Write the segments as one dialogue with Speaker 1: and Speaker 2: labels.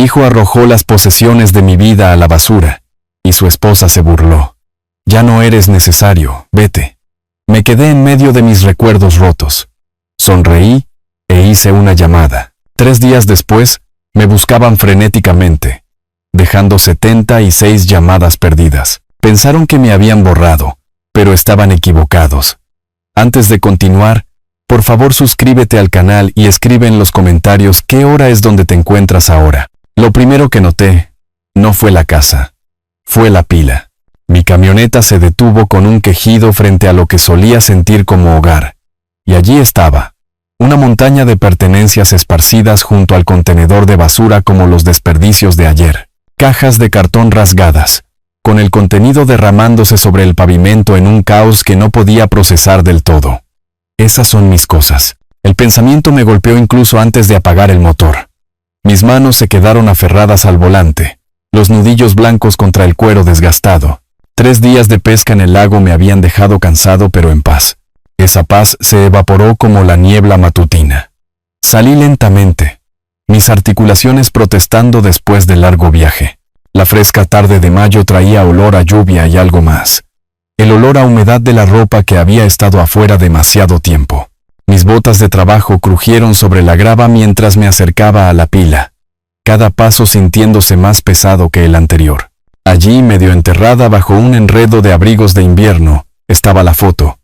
Speaker 1: Mi hijo arrojó las posesiones de mi vida a la basura, y su esposa se burló. Ya no eres necesario, vete. Me quedé en medio de mis recuerdos rotos. Sonreí e hice una llamada. 3 días después, me buscaban frenéticamente, dejando 76 llamadas perdidas. Pensaron que me habían borrado, pero estaban equivocados. Antes de continuar, por favor suscríbete al canal y escribe en los comentarios qué hora es donde te encuentras ahora. Lo primero que noté, no fue la casa, fue la pila. Mi camioneta se detuvo con un quejido frente a lo que solía sentir como hogar. Y allí estaba, una montaña de pertenencias esparcidas junto al contenedor de basura como los desperdicios de ayer. Cajas de cartón rasgadas, con el contenido derramándose sobre el pavimento en un caos que no podía procesar del todo. Esas son mis cosas. El pensamiento me golpeó incluso antes de apagar el motor. Mis manos se quedaron aferradas al volante, los nudillos blancos contra el cuero desgastado. 3 días de pesca en el lago me habían dejado cansado pero en paz. Esa paz se evaporó como la niebla matutina. Salí lentamente, mis articulaciones protestando después del largo viaje. La fresca tarde de mayo traía olor a lluvia y algo más. El olor a humedad de la ropa que había estado afuera demasiado tiempo. Mis botas de trabajo crujieron sobre la grava mientras me acercaba a la pila, cada paso sintiéndose más pesado que el anterior. Allí, medio enterrada bajo un enredo de abrigos de invierno, estaba la foto.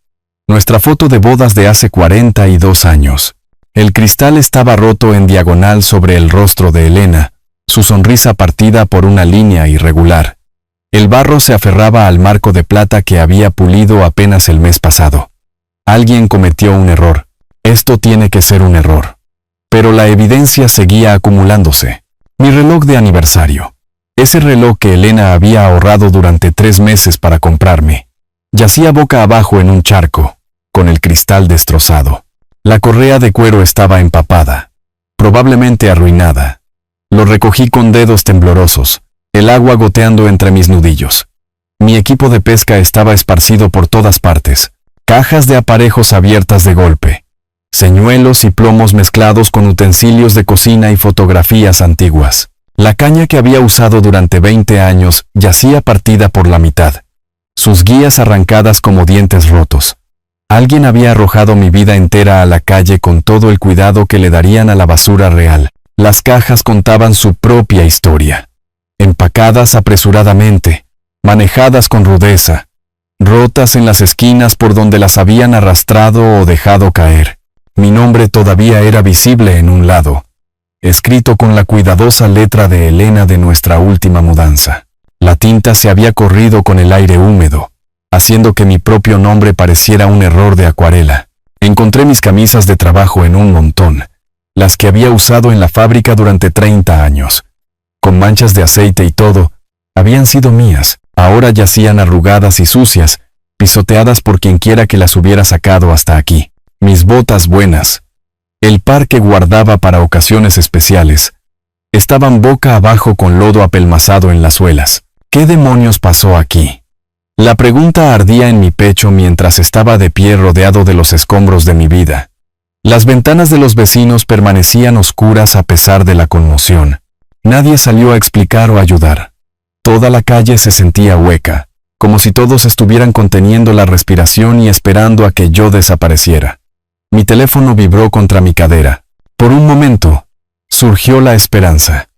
Speaker 1: Nuestra foto de bodas de hace 42 años. El cristal estaba roto en diagonal sobre el rostro de Elena, su sonrisa partida por una línea irregular. El barro se aferraba al marco de plata que había pulido apenas el mes pasado. Alguien cometió un error. Esto tiene que ser un error. Pero la evidencia seguía acumulándose. Mi reloj de aniversario. Ese reloj que Elena había ahorrado durante 3 meses para comprarme. Yacía boca abajo en un charco, con el cristal destrozado. La correa de cuero estaba empapada, probablemente arruinada. Lo recogí con dedos temblorosos, el agua goteando entre mis nudillos. Mi equipo de pesca estaba esparcido por todas partes, cajas de aparejos abiertas de golpe, señuelos y plomos mezclados con utensilios de cocina y fotografías antiguas. La caña que había usado durante 20 años yacía partida por la mitad, sus guías arrancadas como dientes rotos. Alguien había arrojado mi vida entera a la calle con todo el cuidado que le darían a la basura real. Las cajas contaban su propia historia, empacadas apresuradamente, manejadas con rudeza, rotas en las esquinas por donde las habían arrastrado o dejado caer. Mi nombre todavía era visible en un lado, escrito con la cuidadosa letra de Elena de nuestra última mudanza. La tinta se había corrido con el aire húmedo, haciendo que mi propio nombre pareciera un error de acuarela. Encontré mis camisas de trabajo en un montón, las que había usado en la fábrica durante 30 años. Con manchas de aceite y todo, habían sido mías. Ahora yacían arrugadas y sucias, pisoteadas por quienquiera que las hubiera sacado hasta aquí. Mis botas buenas, el par que guardaba para ocasiones especiales, estaban boca abajo con lodo apelmazado en las suelas. ¿Qué demonios pasó aquí? La pregunta ardía en mi pecho mientras estaba de pie rodeado de los escombros de mi vida. Las ventanas de los vecinos permanecían oscuras a pesar de la conmoción. Nadie salió a explicar o ayudar. Toda la calle se sentía hueca, como si todos estuvieran conteniendo la respiración y esperando a que yo desapareciera. Mi teléfono vibró contra mi cadera. Por un momento, surgió la esperanza.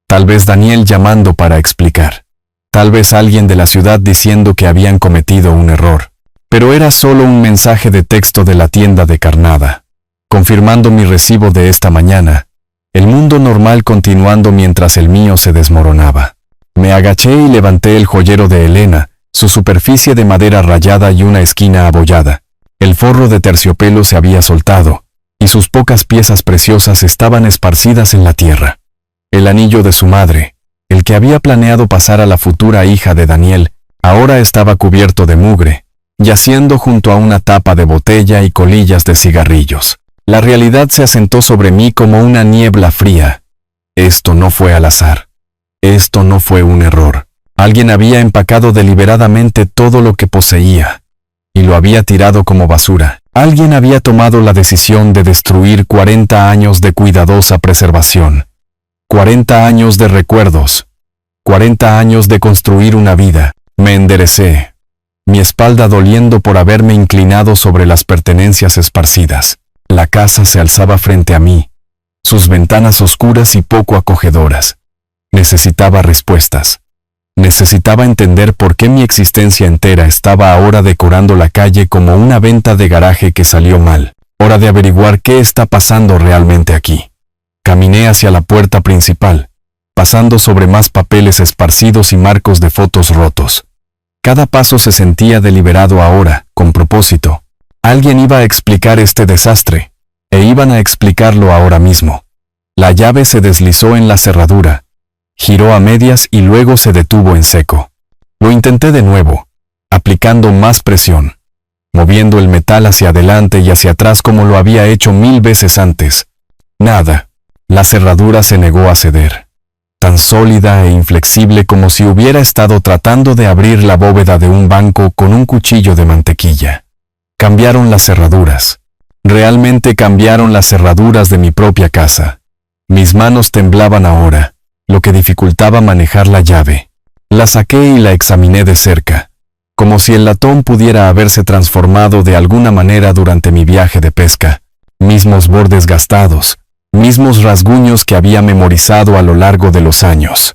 Speaker 1: Tal vez Daniel llamando para explicar. Tal vez alguien de la ciudad diciendo que habían cometido un error. Pero era solo un mensaje de texto de la tienda de carnada, confirmando mi recibo de esta mañana, el mundo normal continuando mientras el mío se desmoronaba. Me agaché y levanté el joyero de Elena, su superficie de madera rayada y una esquina abollada. El forro de terciopelo se había soltado, y sus pocas piezas preciosas estaban esparcidas en la tierra. El anillo de su madre, el que había planeado pasar a la futura hija de Daniel, ahora estaba cubierto de mugre, yaciendo junto a una tapa de botella y colillas de cigarrillos. La realidad se asentó sobre mí como una niebla fría. Esto no fue al azar. Esto no fue un error. Alguien había empacado deliberadamente todo lo que poseía, y lo había tirado como basura. Alguien había tomado la decisión de destruir 40 años de cuidadosa preservación. 40 años de recuerdos. 40 años de construir una vida. Me enderecé, mi espalda doliendo por haberme inclinado sobre las pertenencias esparcidas. La casa se alzaba frente a mí, sus ventanas oscuras y poco acogedoras. Necesitaba respuestas. Necesitaba entender por qué mi existencia entera estaba ahora decorando la calle como una venta de garaje que salió mal. Hora de averiguar qué está pasando realmente aquí. Caminé hacia la puerta principal, pasando sobre más papeles esparcidos y marcos de fotos rotos. Cada paso se sentía deliberado ahora, con propósito. Alguien iba a explicar este desastre, e iban a explicarlo ahora mismo. La llave se deslizó en la cerradura, giró a medias y luego se detuvo en seco. Lo intenté de nuevo, aplicando más presión, moviendo el metal hacia adelante y hacia atrás como lo había hecho 1000 veces antes. Nada. La cerradura se negó a ceder, tan sólida e inflexible como si hubiera estado tratando de abrir la bóveda de un banco con un cuchillo de mantequilla. Cambiaron las cerraduras. Realmente cambiaron las cerraduras de mi propia casa. Mis manos temblaban ahora, lo que dificultaba manejar la llave. La saqué y la examiné de cerca, como si el latón pudiera haberse transformado de alguna manera durante mi viaje de pesca. Mismos bordes gastados, mismos rasguños que había memorizado a lo largo de los años.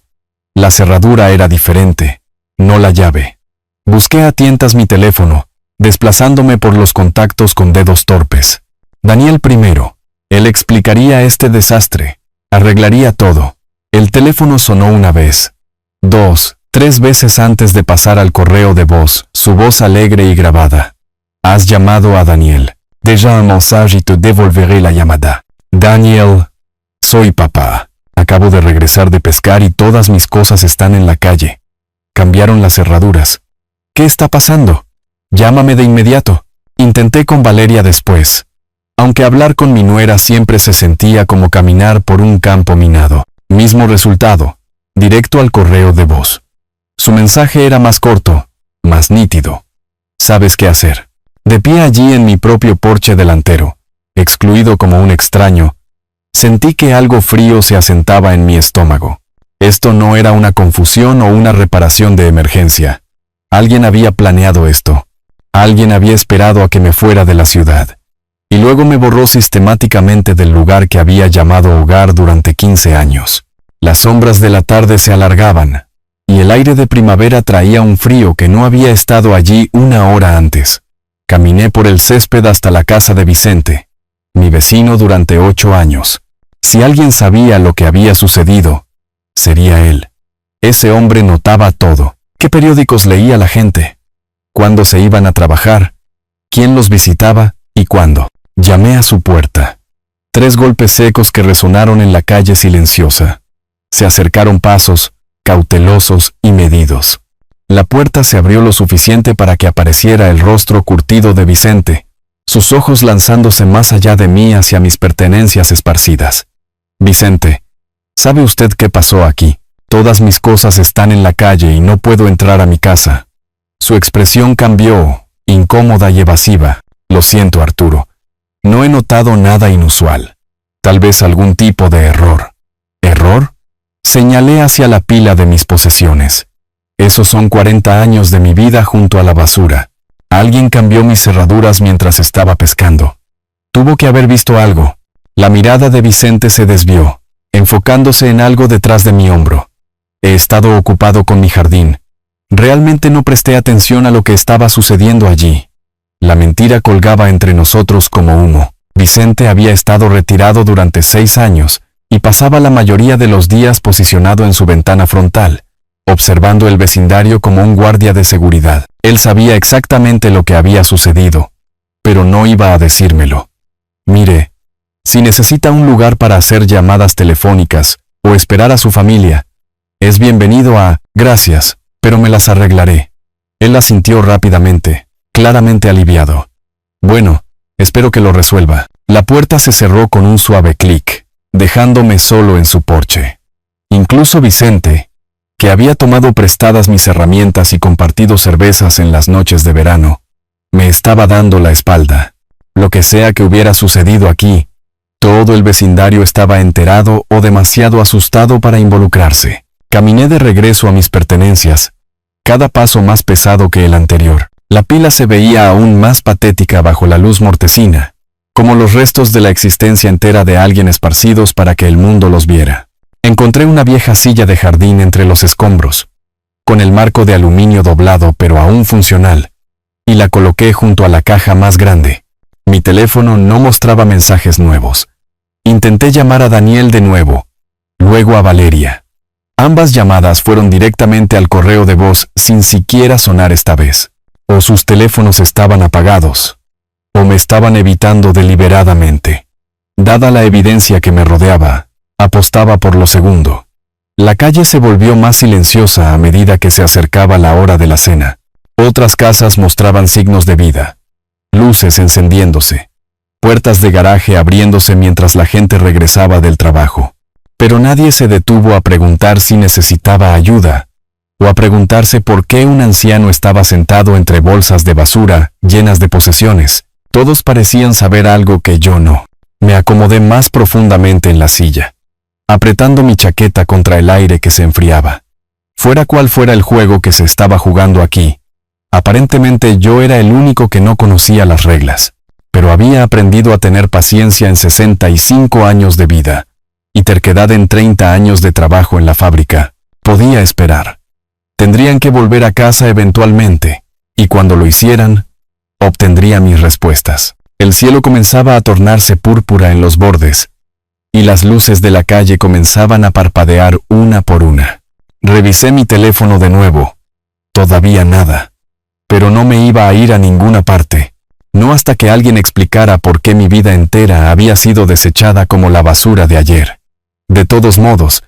Speaker 1: La cerradura era diferente, no la llave. Busqué a tientas mi teléfono, desplazándome por los contactos con dedos torpes. Daniel primero. Él explicaría este desastre, arreglaría todo. El teléfono sonó una vez, 2, 3 veces antes de pasar al correo de voz, su voz alegre y grabada. Has llamado a Daniel. Deja un mensaje y te devolveré la llamada. Daniel, soy papá. Acabo de regresar de pescar y todas mis cosas están en la calle. Cambiaron las cerraduras. ¿Qué está pasando? Llámame de inmediato. Intenté con Valeria después. Aunque hablar con mi nuera siempre se sentía como caminar por un campo minado. Mismo resultado, directo al correo de voz. Su mensaje era más corto, más nítido. ¿Sabes qué hacer? De pie allí en mi propio porche delantero, excluido como un extraño, sentí que algo frío se asentaba en mi estómago. Esto no era una confusión o una reparación de emergencia. Alguien había planeado esto. Alguien había esperado a que me fuera de la ciudad. Y luego me borró sistemáticamente del lugar que había llamado hogar durante 15 años. Las sombras de la tarde se alargaban, y el aire de primavera traía un frío que no había estado allí una hora antes. Caminé por el césped hasta la casa de Vicente, mi vecino durante 8 años. Si alguien sabía lo que había sucedido, sería él. Ese hombre notaba todo. ¿Qué periódicos leía la gente? ¿Cuándo se iban a trabajar? ¿Quién los visitaba y cuándo? Llamé a su puerta. 3 golpes secos que resonaron en la calle silenciosa. Se acercaron pasos, cautelosos y medidos. La puerta se abrió lo suficiente para que apareciera el rostro curtido de Vicente, sus ojos lanzándose más allá de mí hacia mis pertenencias esparcidas. Vicente, ¿sabe usted qué pasó aquí? Todas mis cosas están en la calle y no puedo entrar a mi casa. Su expresión cambió, incómoda y evasiva. Lo siento, Arturo. No he notado nada inusual. Tal vez algún tipo de error. ¿Error? Señalé hacia la pila de mis posesiones. Esos son 40 años de mi vida junto a la basura. Alguien cambió mis cerraduras mientras estaba pescando. Tuvo que haber visto algo. La mirada de Vicente se desvió, enfocándose en algo detrás de mi hombro. He estado ocupado con mi jardín. Realmente no presté atención a lo que estaba sucediendo allí. La mentira colgaba entre nosotros como humo. Vicente había estado retirado durante 6 años y pasaba la mayoría de los días posicionado en su ventana frontal, observando el vecindario como un guardia de seguridad. Él sabía exactamente lo que había sucedido, pero no iba a decírmelo. Mire, si necesita un lugar para hacer llamadas telefónicas o esperar a su familia, es bienvenido a... Gracias, pero me las arreglaré. Él asintió rápidamente, claramente aliviado. Bueno, espero que lo resuelva. La puerta se cerró con un suave clic, dejándome solo en su porche. Incluso Vicente, que había tomado prestadas mis herramientas y compartido cervezas en las noches de verano, me estaba dando la espalda. Lo que sea que hubiera sucedido aquí, Todo el vecindario estaba enterado o demasiado asustado para involucrarse. Caminé de regreso a mis pertenencias, cada paso más pesado que el anterior. La pila se veía aún más patética bajo la luz mortecina, como los restos de la existencia entera de alguien esparcidos para que el mundo los viera. Encontré una vieja silla de jardín entre los escombros, con el marco de aluminio doblado pero aún funcional, y la coloqué junto a la caja más grande. Mi teléfono no mostraba mensajes nuevos. Intenté llamar a Daniel de nuevo, luego a Valeria. Ambas llamadas fueron directamente al correo de voz sin siquiera sonar esta vez. O sus teléfonos estaban apagados, o me estaban evitando deliberadamente. Dada la evidencia que me rodeaba, apostaba por lo segundo. La calle se volvió más silenciosa a medida que se acercaba la hora de la cena. Otras casas mostraban signos de vida. Luces encendiéndose. Puertas de garaje abriéndose mientras la gente regresaba del trabajo. Pero nadie se detuvo a preguntar si necesitaba ayuda, o a preguntarse por qué un anciano estaba sentado entre bolsas de basura llenas de posesiones. Todos parecían saber algo que yo no. Me acomodé más profundamente en la silla, apretando mi chaqueta contra el aire que se enfriaba. Fuera cual fuera el juego que se estaba jugando aquí, aparentemente yo era el único que no conocía las reglas, pero había aprendido a tener paciencia en 65 años de vida, y terquedad en 30 años de trabajo en la fábrica. Podía esperar. Tendrían que volver a casa eventualmente, y cuando lo hicieran, obtendría mis respuestas. El cielo comenzaba a tornarse púrpura en los bordes, y las luces de la calle comenzaban a parpadear una por una. Revisé mi teléfono de nuevo. Todavía nada. Pero no me iba a ir a ninguna parte, no hasta que alguien explicara por qué mi vida entera había sido desechada como la basura de ayer. De todos modos,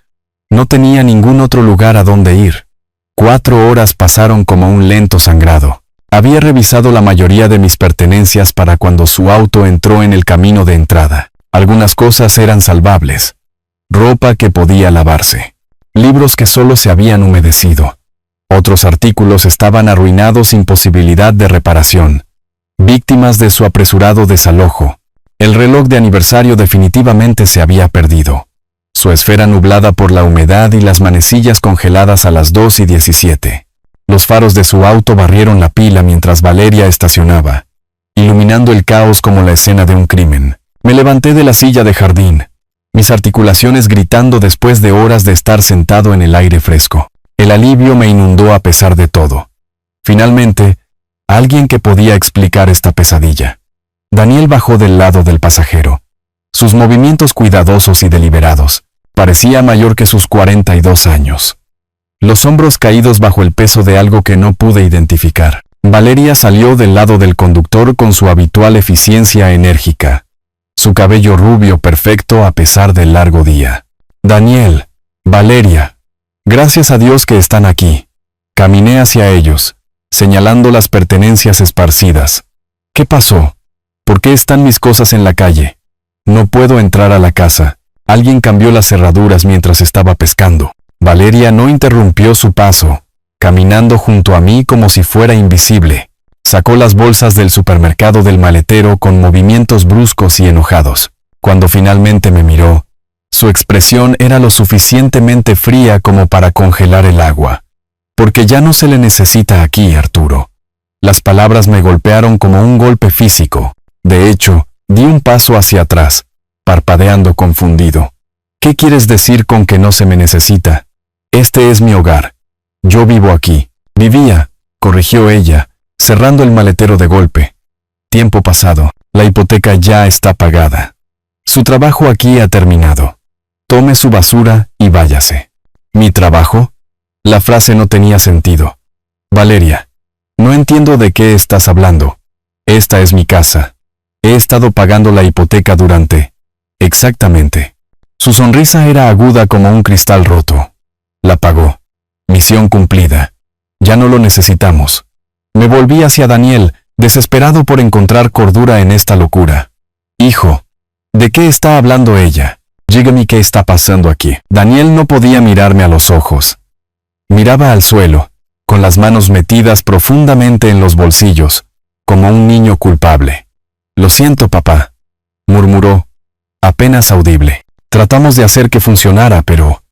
Speaker 1: no tenía ningún otro lugar a donde ir. 4 horas pasaron como un lento sangrado. Había revisado la mayoría de mis pertenencias para cuando su auto entró en el camino de entrada. Algunas cosas eran salvables. Ropa que podía lavarse. Libros que solo se habían humedecido. Otros artículos estaban arruinados sin posibilidad de reparación, víctimas de su apresurado desalojo. El reloj de aniversario definitivamente se había perdido, su esfera nublada por la humedad y las manecillas congeladas a las 2:17. Los faros de su auto barrieron la pila mientras Valeria estacionaba, iluminando el caos como la escena de un crimen. Me levanté de la silla de jardín, mis articulaciones gritando después de horas de estar sentado en el aire fresco. El alivio me inundó a pesar de todo. Finalmente, alguien que podía explicar esta pesadilla. Daniel bajó del lado del pasajero. Sus movimientos cuidadosos y deliberados. Parecía mayor que sus 42 años. Los hombros caídos bajo el peso de algo que no pude identificar. Valeria salió del lado del conductor con su habitual eficiencia enérgica. Su cabello rubio perfecto a pesar del largo día. Daniel, Valeria, gracias a Dios que están aquí. Caminé hacia ellos, señalando las pertenencias esparcidas. ¿Qué pasó? ¿Por qué están mis cosas en la calle? No puedo entrar a la casa. Alguien cambió las cerraduras mientras estaba pescando. Valeria no interrumpió su paso, caminando junto a mí como si fuera invisible. Sacó las bolsas del supermercado del maletero con movimientos bruscos y enojados. Cuando finalmente me miró, su expresión era lo suficientemente fría como para congelar el agua. Porque ya no se le necesita aquí, Arturo. Las palabras me golpearon como un golpe físico. De hecho, di un paso hacia atrás, parpadeando confundido. ¿Qué quieres decir con que no se me necesita? Este es mi hogar. Yo vivo aquí. Vivía, corrigió ella, cerrando el maletero de golpe. Tiempo pasado, la hipoteca ya está pagada. Su trabajo aquí ha terminado. Tome su basura y váyase. ¿Mi trabajo? La frase no tenía sentido. Valeria, no entiendo de qué estás hablando. Esta es mi casa. He estado pagando la hipoteca durante... Exactamente. Su sonrisa era aguda como un cristal roto. La pagó. Misión cumplida. Ya no lo necesitamos. Me volví hacia Daniel, desesperado por encontrar cordura en esta locura. Hijo, ¿de qué está hablando ella? Dígame qué está pasando aquí. Daniel no podía mirarme a los ojos. Miraba al suelo, con las manos metidas profundamente en los bolsillos, como un niño culpable. Lo siento, papá, murmuró. apenas audible. Tratamos de hacer que funcionara, pero...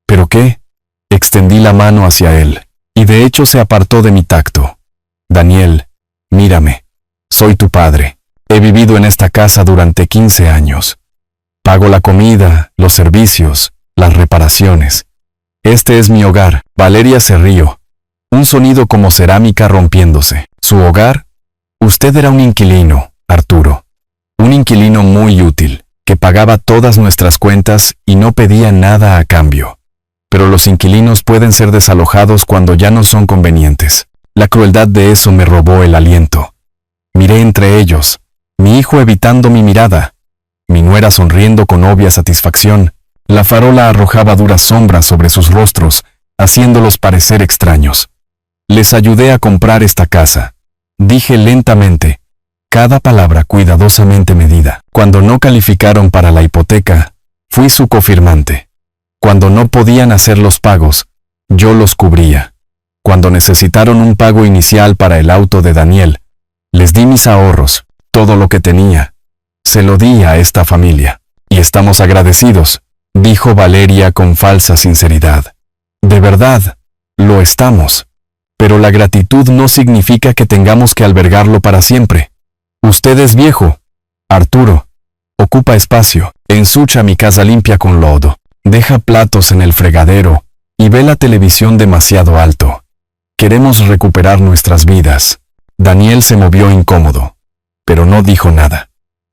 Speaker 1: ¿Pero qué? Extendí la mano hacia él, y de hecho se apartó de mi tacto. Daniel, mírame. Soy tu padre. He vivido en esta casa durante 15 años. Pago la comida, los servicios, las reparaciones. Este es mi hogar. Valeria se rió. Un sonido como cerámica rompiéndose. ¿Su hogar? Usted era un inquilino, Arturo. Un inquilino muy útil, que pagaba todas nuestras cuentas y no pedía nada a cambio. Pero los inquilinos pueden ser desalojados cuando ya no son convenientes. La crueldad de eso me robó el aliento. Miré entre ellos, mi hijo evitando mi mirada, mi nuera sonriendo con obvia satisfacción. La farola arrojaba duras sombras sobre sus rostros, haciéndolos parecer extraños. Les ayudé a comprar esta casa. Dije lentamente, cada palabra cuidadosamente medida. Cuando no calificaron para la hipoteca, fui su cofirmante. Cuando no podían hacer los pagos, yo los cubría. Cuando necesitaron un pago inicial para el auto de Daniel, les di mis ahorros, todo lo que tenía. Se lo di a esta familia. Y estamos agradecidos, dijo Valeria con falsa sinceridad. De verdad, lo estamos. Pero la gratitud no significa que tengamos que albergarlo para siempre. Usted es viejo, Arturo. Ocupa espacio, ensucia mi casa limpia con lodo, deja platos en el fregadero y ve la televisión demasiado alto. Queremos recuperar nuestras vidas. Daniel se movió incómodo, pero no dijo nada.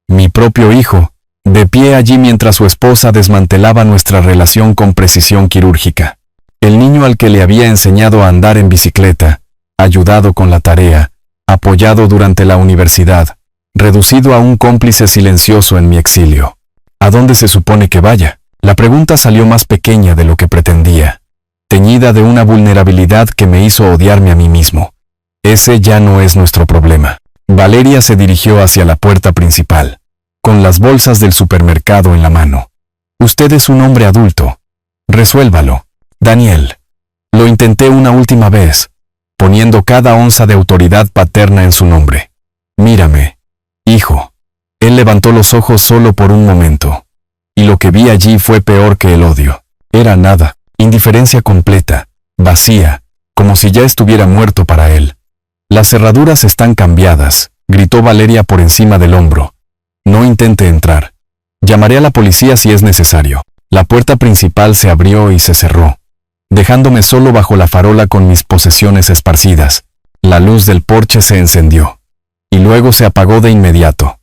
Speaker 1: Mi propio hijo, de pie allí mientras su esposa desmantelaba nuestra relación con precisión quirúrgica. El niño al que le había enseñado a andar en bicicleta, ayudado con la tarea, apoyado durante la universidad, reducido a un cómplice silencioso en mi exilio. ¿A dónde se supone que vaya? La pregunta salió más pequeña de lo que pretendía, teñida de una vulnerabilidad que me hizo odiarme a mí mismo. Ese ya no es nuestro problema. Valeria se dirigió hacia la puerta principal, con las bolsas del supermercado en la mano. Usted es un hombre adulto. Resuélvalo, Daniel. Lo intenté una última vez, poniendo cada onza de autoridad paterna en su nombre. Mírame, hijo. Él levantó los ojos solo por un momento, y lo que vi allí fue peor que el odio. Era nada, indiferencia completa, vacía, como si ya estuviera muerto para él. Las cerraduras están cambiadas, gritó Valeria por encima del hombro. No intente entrar. Llamaré a la policía si es necesario. La puerta principal se abrió y se cerró, dejándome solo bajo la farola con mis posesiones esparcidas. La luz del porche se encendió, y luego se apagó de inmediato.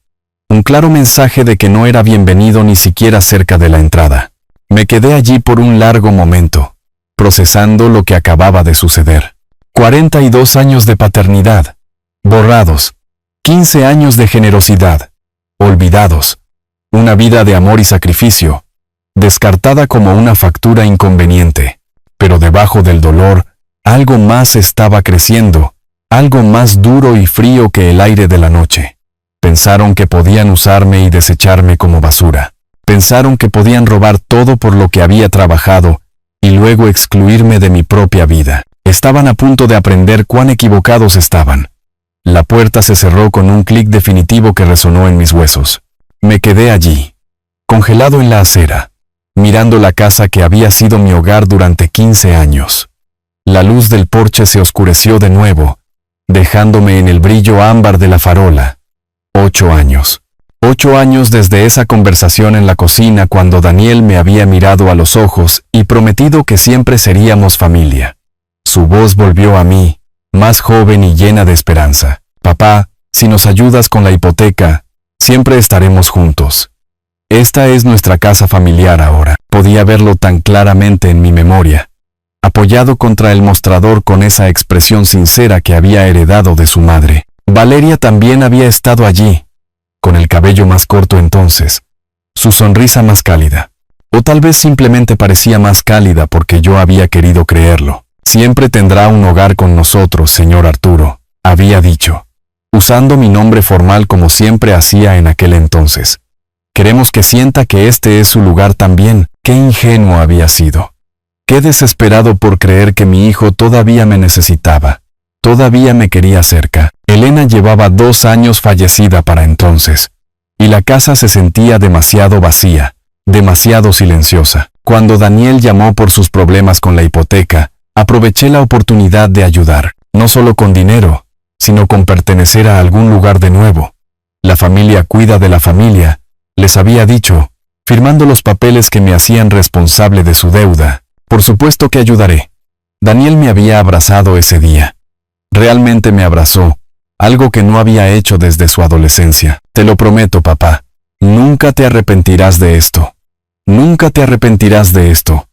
Speaker 1: Un claro mensaje de que no era bienvenido ni siquiera cerca de la entrada. Me quedé allí por un largo momento, procesando lo que acababa de suceder. 42 años de paternidad, borrados. 15 años de generosidad, olvidados. Una vida de amor y sacrificio, descartada como una factura inconveniente. Pero debajo del dolor, algo más estaba creciendo, algo más duro y frío que el aire de la noche. Pensaron que podían usarme y desecharme como basura. Pensaron que podían robar todo por lo que había trabajado y luego excluirme de mi propia vida. Estaban a punto de aprender cuán equivocados estaban. La puerta se cerró con un clic definitivo que resonó en mis huesos. Me quedé allí, congelado en la acera, mirando la casa que había sido mi hogar durante 15 años. La luz del porche se oscureció de nuevo, dejándome en el brillo ámbar de la farola. 8 años. 8 años desde esa conversación en la cocina cuando Daniel me había mirado a los ojos y prometido que siempre seríamos familia. Su voz volvió a mí, más joven y llena de esperanza. Papá, si nos ayudas con la hipoteca, siempre estaremos juntos. Esta es nuestra casa familiar ahora. Podía verlo tan claramente en mi memoria, apoyado contra el mostrador con esa expresión sincera que había heredado de su madre. Valeria también había estado allí, con el cabello más corto entonces, su sonrisa más cálida. O tal vez simplemente parecía más cálida porque yo había querido creerlo. Siempre tendrá un hogar con nosotros, señor Arturo, había dicho, usando mi nombre formal como siempre hacía en aquel entonces. Queremos que sienta que este es su lugar también. Qué ingenuo había sido. Qué desesperado por creer que mi hijo todavía me necesitaba. Todavía me quería cerca. Elena llevaba 2 años fallecida para entonces. y la casa se sentía demasiado vacía, demasiado silenciosa. Cuando Daniel llamó por sus problemas con la hipoteca, aproveché la oportunidad de ayudar, no solo con dinero, sino con pertenecer a algún lugar de nuevo. La familia cuida de la familia, les había dicho, firmando los papeles que me hacían responsable de su deuda. Por supuesto que ayudaré. Daniel me había abrazado ese día. Realmente me abrazó, algo que no había hecho desde su adolescencia. Te lo prometo, papá, nunca te arrepentirás de esto. Nunca te arrepentirás de esto.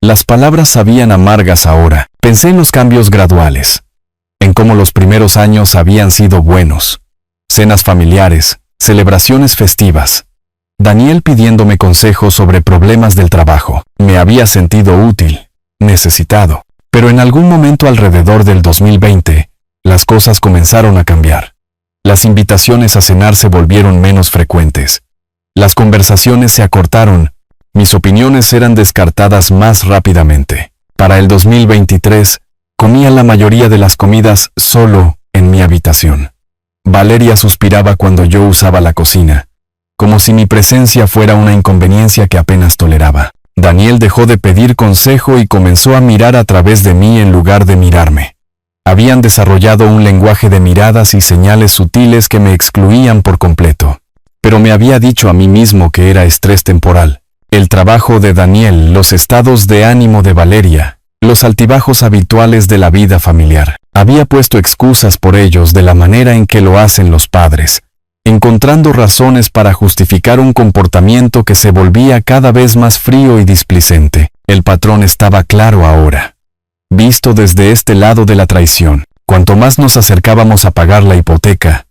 Speaker 1: Las palabras sabían amargas ahora. Pensé en los cambios graduales, en cómo los primeros años habían sido buenos. Cenas familiares, celebraciones festivas. Daniel pidiéndome consejos sobre problemas del trabajo. Me había sentido útil, necesitado. Pero en algún momento alrededor del 2020, las cosas comenzaron a cambiar. Las invitaciones a cenar se volvieron menos frecuentes. Las conversaciones se acortaron. Mis opiniones eran descartadas más rápidamente. Para el 2023, comía la mayoría de las comidas solo en mi habitación. Valeria suspiraba cuando yo usaba la cocina, como si mi presencia fuera una inconveniencia que apenas toleraba. Daniel dejó de pedir consejo y comenzó a mirar a través de mí en lugar de mirarme. Habían desarrollado un lenguaje de miradas y señales sutiles que me excluían por completo. Pero me había dicho a mí mismo que era estrés temporal. El trabajo de Daniel, los estados de ánimo de Valeria, los altibajos habituales de la vida familiar. Había puesto excusas por ellos de la manera en que lo hacen los padres, encontrando razones para justificar un comportamiento que se volvía cada vez más frío y displicente. El patrón estaba claro ahora. Visto desde este lado de la traición, cuanto más nos acercábamos a pagar la hipoteca,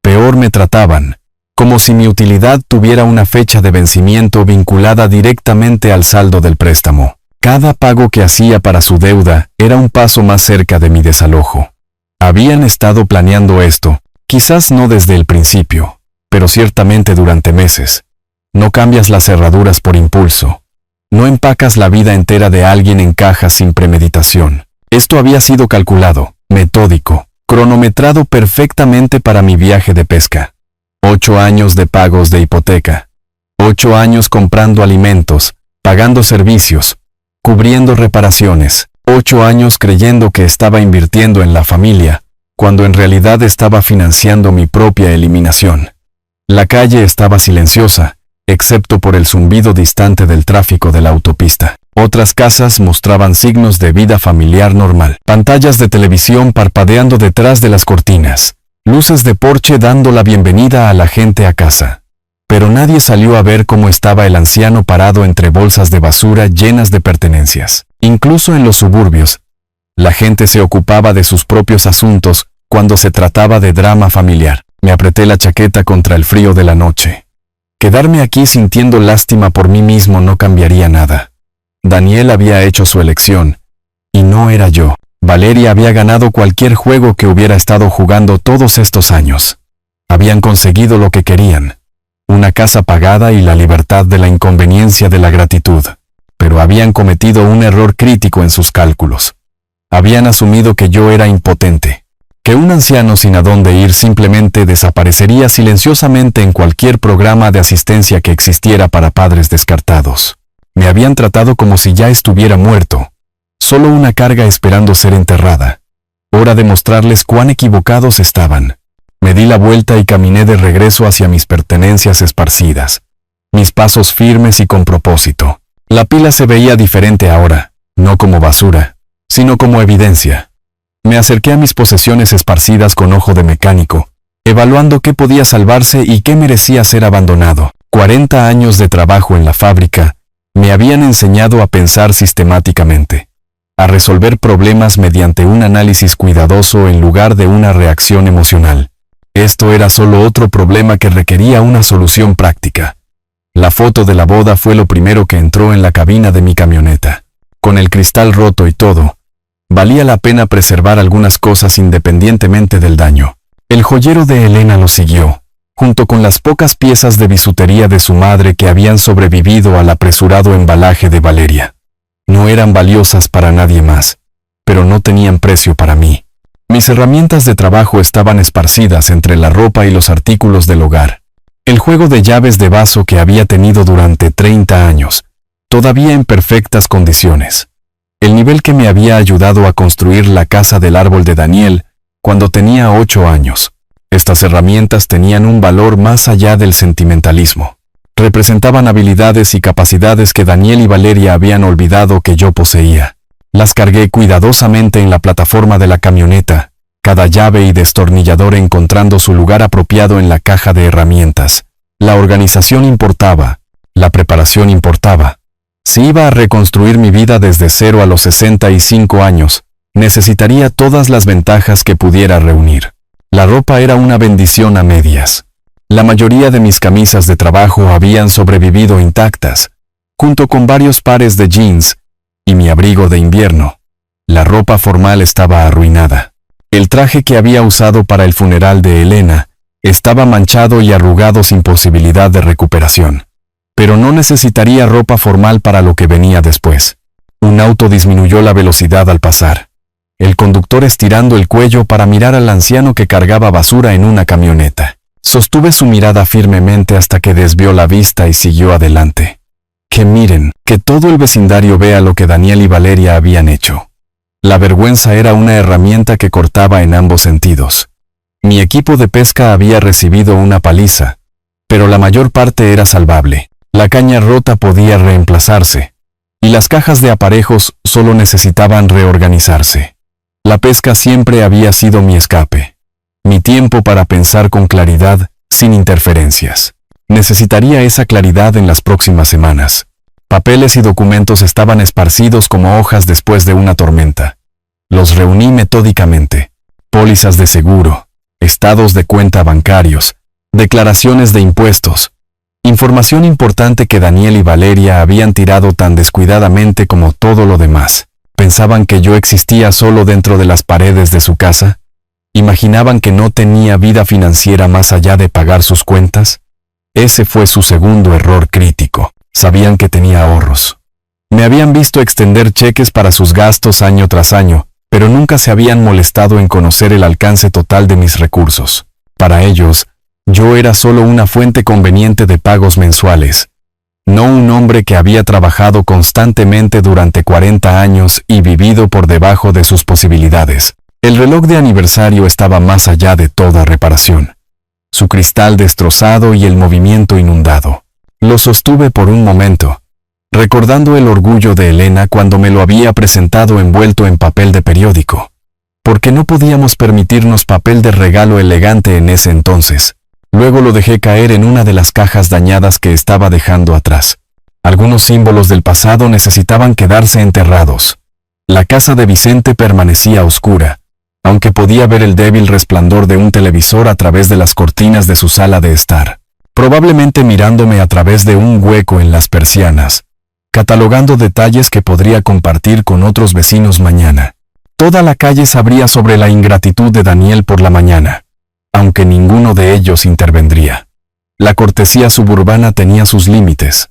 Speaker 1: peor me trataban, como si mi utilidad tuviera una fecha de vencimiento vinculada directamente al saldo del préstamo. Cada pago que hacía para su deuda era un paso más cerca de mi desalojo. Habían estado planeando esto, quizás no desde el principio, pero ciertamente durante meses. No cambias las cerraduras por impulso. No empacas la vida entera de alguien en cajas sin premeditación. Esto había sido calculado, metódico, cronometrado perfectamente para mi viaje de pesca. 8 años de pagos de hipoteca. 8 años comprando alimentos, pagando servicios, cubriendo reparaciones. 8 años creyendo que estaba invirtiendo en la familia, cuando en realidad estaba financiando mi propia eliminación. La calle estaba silenciosa, excepto por el zumbido distante del tráfico de la autopista. Otras casas mostraban signos de vida familiar normal. Pantallas de televisión parpadeando detrás de las cortinas. Luces de porche dando la bienvenida a la gente a casa. Pero nadie salió a ver cómo estaba el anciano parado entre bolsas de basura llenas de pertenencias. Incluso en los suburbios, la gente se ocupaba de sus propios asuntos cuando se trataba de drama familiar. Me apreté la chaqueta contra el frío de la noche. Quedarme aquí sintiendo lástima por mí mismo no cambiaría nada. Daniel había hecho su elección, y no era yo. Valeria había ganado cualquier juego que hubiera estado jugando todos estos años. Habían conseguido lo que querían. Una casa pagada y la libertad de la inconveniencia de la gratitud. Pero habían cometido un error crítico en sus cálculos. Habían asumido que yo era impotente, que un anciano sin a dónde ir simplemente desaparecería silenciosamente en cualquier programa de asistencia que existiera para padres descartados. Me habían tratado como si ya estuviera muerto, solo una carga esperando ser enterrada. Hora de mostrarles cuán equivocados estaban. Me di la vuelta y caminé de regreso hacia mis pertenencias esparcidas, mis pasos firmes y con propósito. La pila se veía diferente ahora, no como basura, sino como evidencia. Me acerqué a mis posesiones esparcidas con ojo de mecánico, evaluando qué podía salvarse y qué merecía ser abandonado. 40 años de trabajo en la fábrica me habían enseñado a pensar sistemáticamente, a resolver problemas mediante un análisis cuidadoso en lugar de una reacción emocional. Esto era solo otro problema que requería una solución práctica. La foto de la boda fue lo primero que entró en la cabina de mi camioneta. Con el cristal roto y todo, valía la pena preservar algunas cosas independientemente del daño. El joyero de Elena lo siguió, junto con las pocas piezas de bisutería de su madre que habían sobrevivido al apresurado embalaje de Valeria. No eran valiosas para nadie más, pero no tenían precio para mí. Mis herramientas de trabajo estaban esparcidas entre la ropa y los artículos del hogar. El juego de llaves de vaso que había tenido durante 30 años, todavía en perfectas condiciones. El nivel que me había ayudado a construir la casa del árbol de Daniel cuando tenía 8 años. Estas herramientas tenían un valor más allá del sentimentalismo. Representaban habilidades y capacidades que Daniel y Valeria habían olvidado que yo poseía. Las cargué cuidadosamente en la plataforma de la camioneta, cada llave y destornillador encontrando su lugar apropiado en la caja de herramientas. La organización importaba, la preparación importaba. Si iba a reconstruir mi vida desde 0 a los 65 años, necesitaría todas las ventajas que pudiera reunir. La ropa era una bendición a medias. La mayoría de mis camisas de trabajo habían sobrevivido intactas, junto con varios pares de jeans y mi abrigo de invierno. La ropa formal estaba arruinada. El traje que había usado para el funeral de Elena estaba manchado y arrugado sin posibilidad de recuperación. Pero no necesitaría ropa formal para lo que venía después. Un auto disminuyó la velocidad al pasar. El conductor estirando el cuello para mirar al anciano que cargaba basura en una camioneta. Sostuve su mirada firmemente hasta que desvió la vista y siguió adelante. Que miren, que todo el vecindario vea lo que Daniel y Valeria habían hecho. La vergüenza era una herramienta que cortaba en ambos sentidos. Mi equipo de pesca había recibido una paliza, pero la mayor parte era salvable. La caña rota podía reemplazarse, y las cajas de aparejos solo necesitaban reorganizarse. La pesca siempre había sido mi escape, mi tiempo para pensar con claridad, sin interferencias. Necesitaría esa claridad en las próximas semanas. Papeles y documentos estaban esparcidos como hojas después de una tormenta. Los reuní metódicamente. Pólizas de seguro, estados de cuenta bancarios, declaraciones de impuestos. Información importante que Daniel y Valeria habían tirado tan descuidadamente como todo lo demás. ¿Pensaban que yo existía solo dentro de las paredes de su casa? ¿Imaginaban que no tenía vida financiera más allá de pagar sus cuentas? Ese fue su segundo error crítico. Sabían que tenía ahorros. Me habían visto extender cheques para sus gastos año tras año, pero nunca se habían molestado en conocer el alcance total de mis recursos. Para ellos, yo era solo una fuente conveniente de pagos mensuales, no un hombre que había trabajado constantemente durante 40 años y vivido por debajo de sus posibilidades. El reloj de aniversario estaba más allá de toda reparación. Su cristal destrozado y el movimiento inundado. Lo sostuve por un momento, recordando el orgullo de Elena cuando me lo había presentado envuelto en papel de periódico. Porque no podíamos permitirnos papel de regalo elegante en ese entonces. Luego lo dejé caer en una de las cajas dañadas que estaba dejando atrás. Algunos símbolos del pasado necesitaban quedarse enterrados. La casa de Vicente permanecía oscura, aunque podía ver el débil resplandor de un televisor a través de las cortinas de su sala de estar. Probablemente mirándome a través de un hueco en las persianas, catalogando detalles que podría compartir con otros vecinos mañana. Toda la calle sabría sobre la ingratitud de Daniel por la mañana, aunque ninguno de ellos intervendría. La cortesía suburbana tenía sus límites.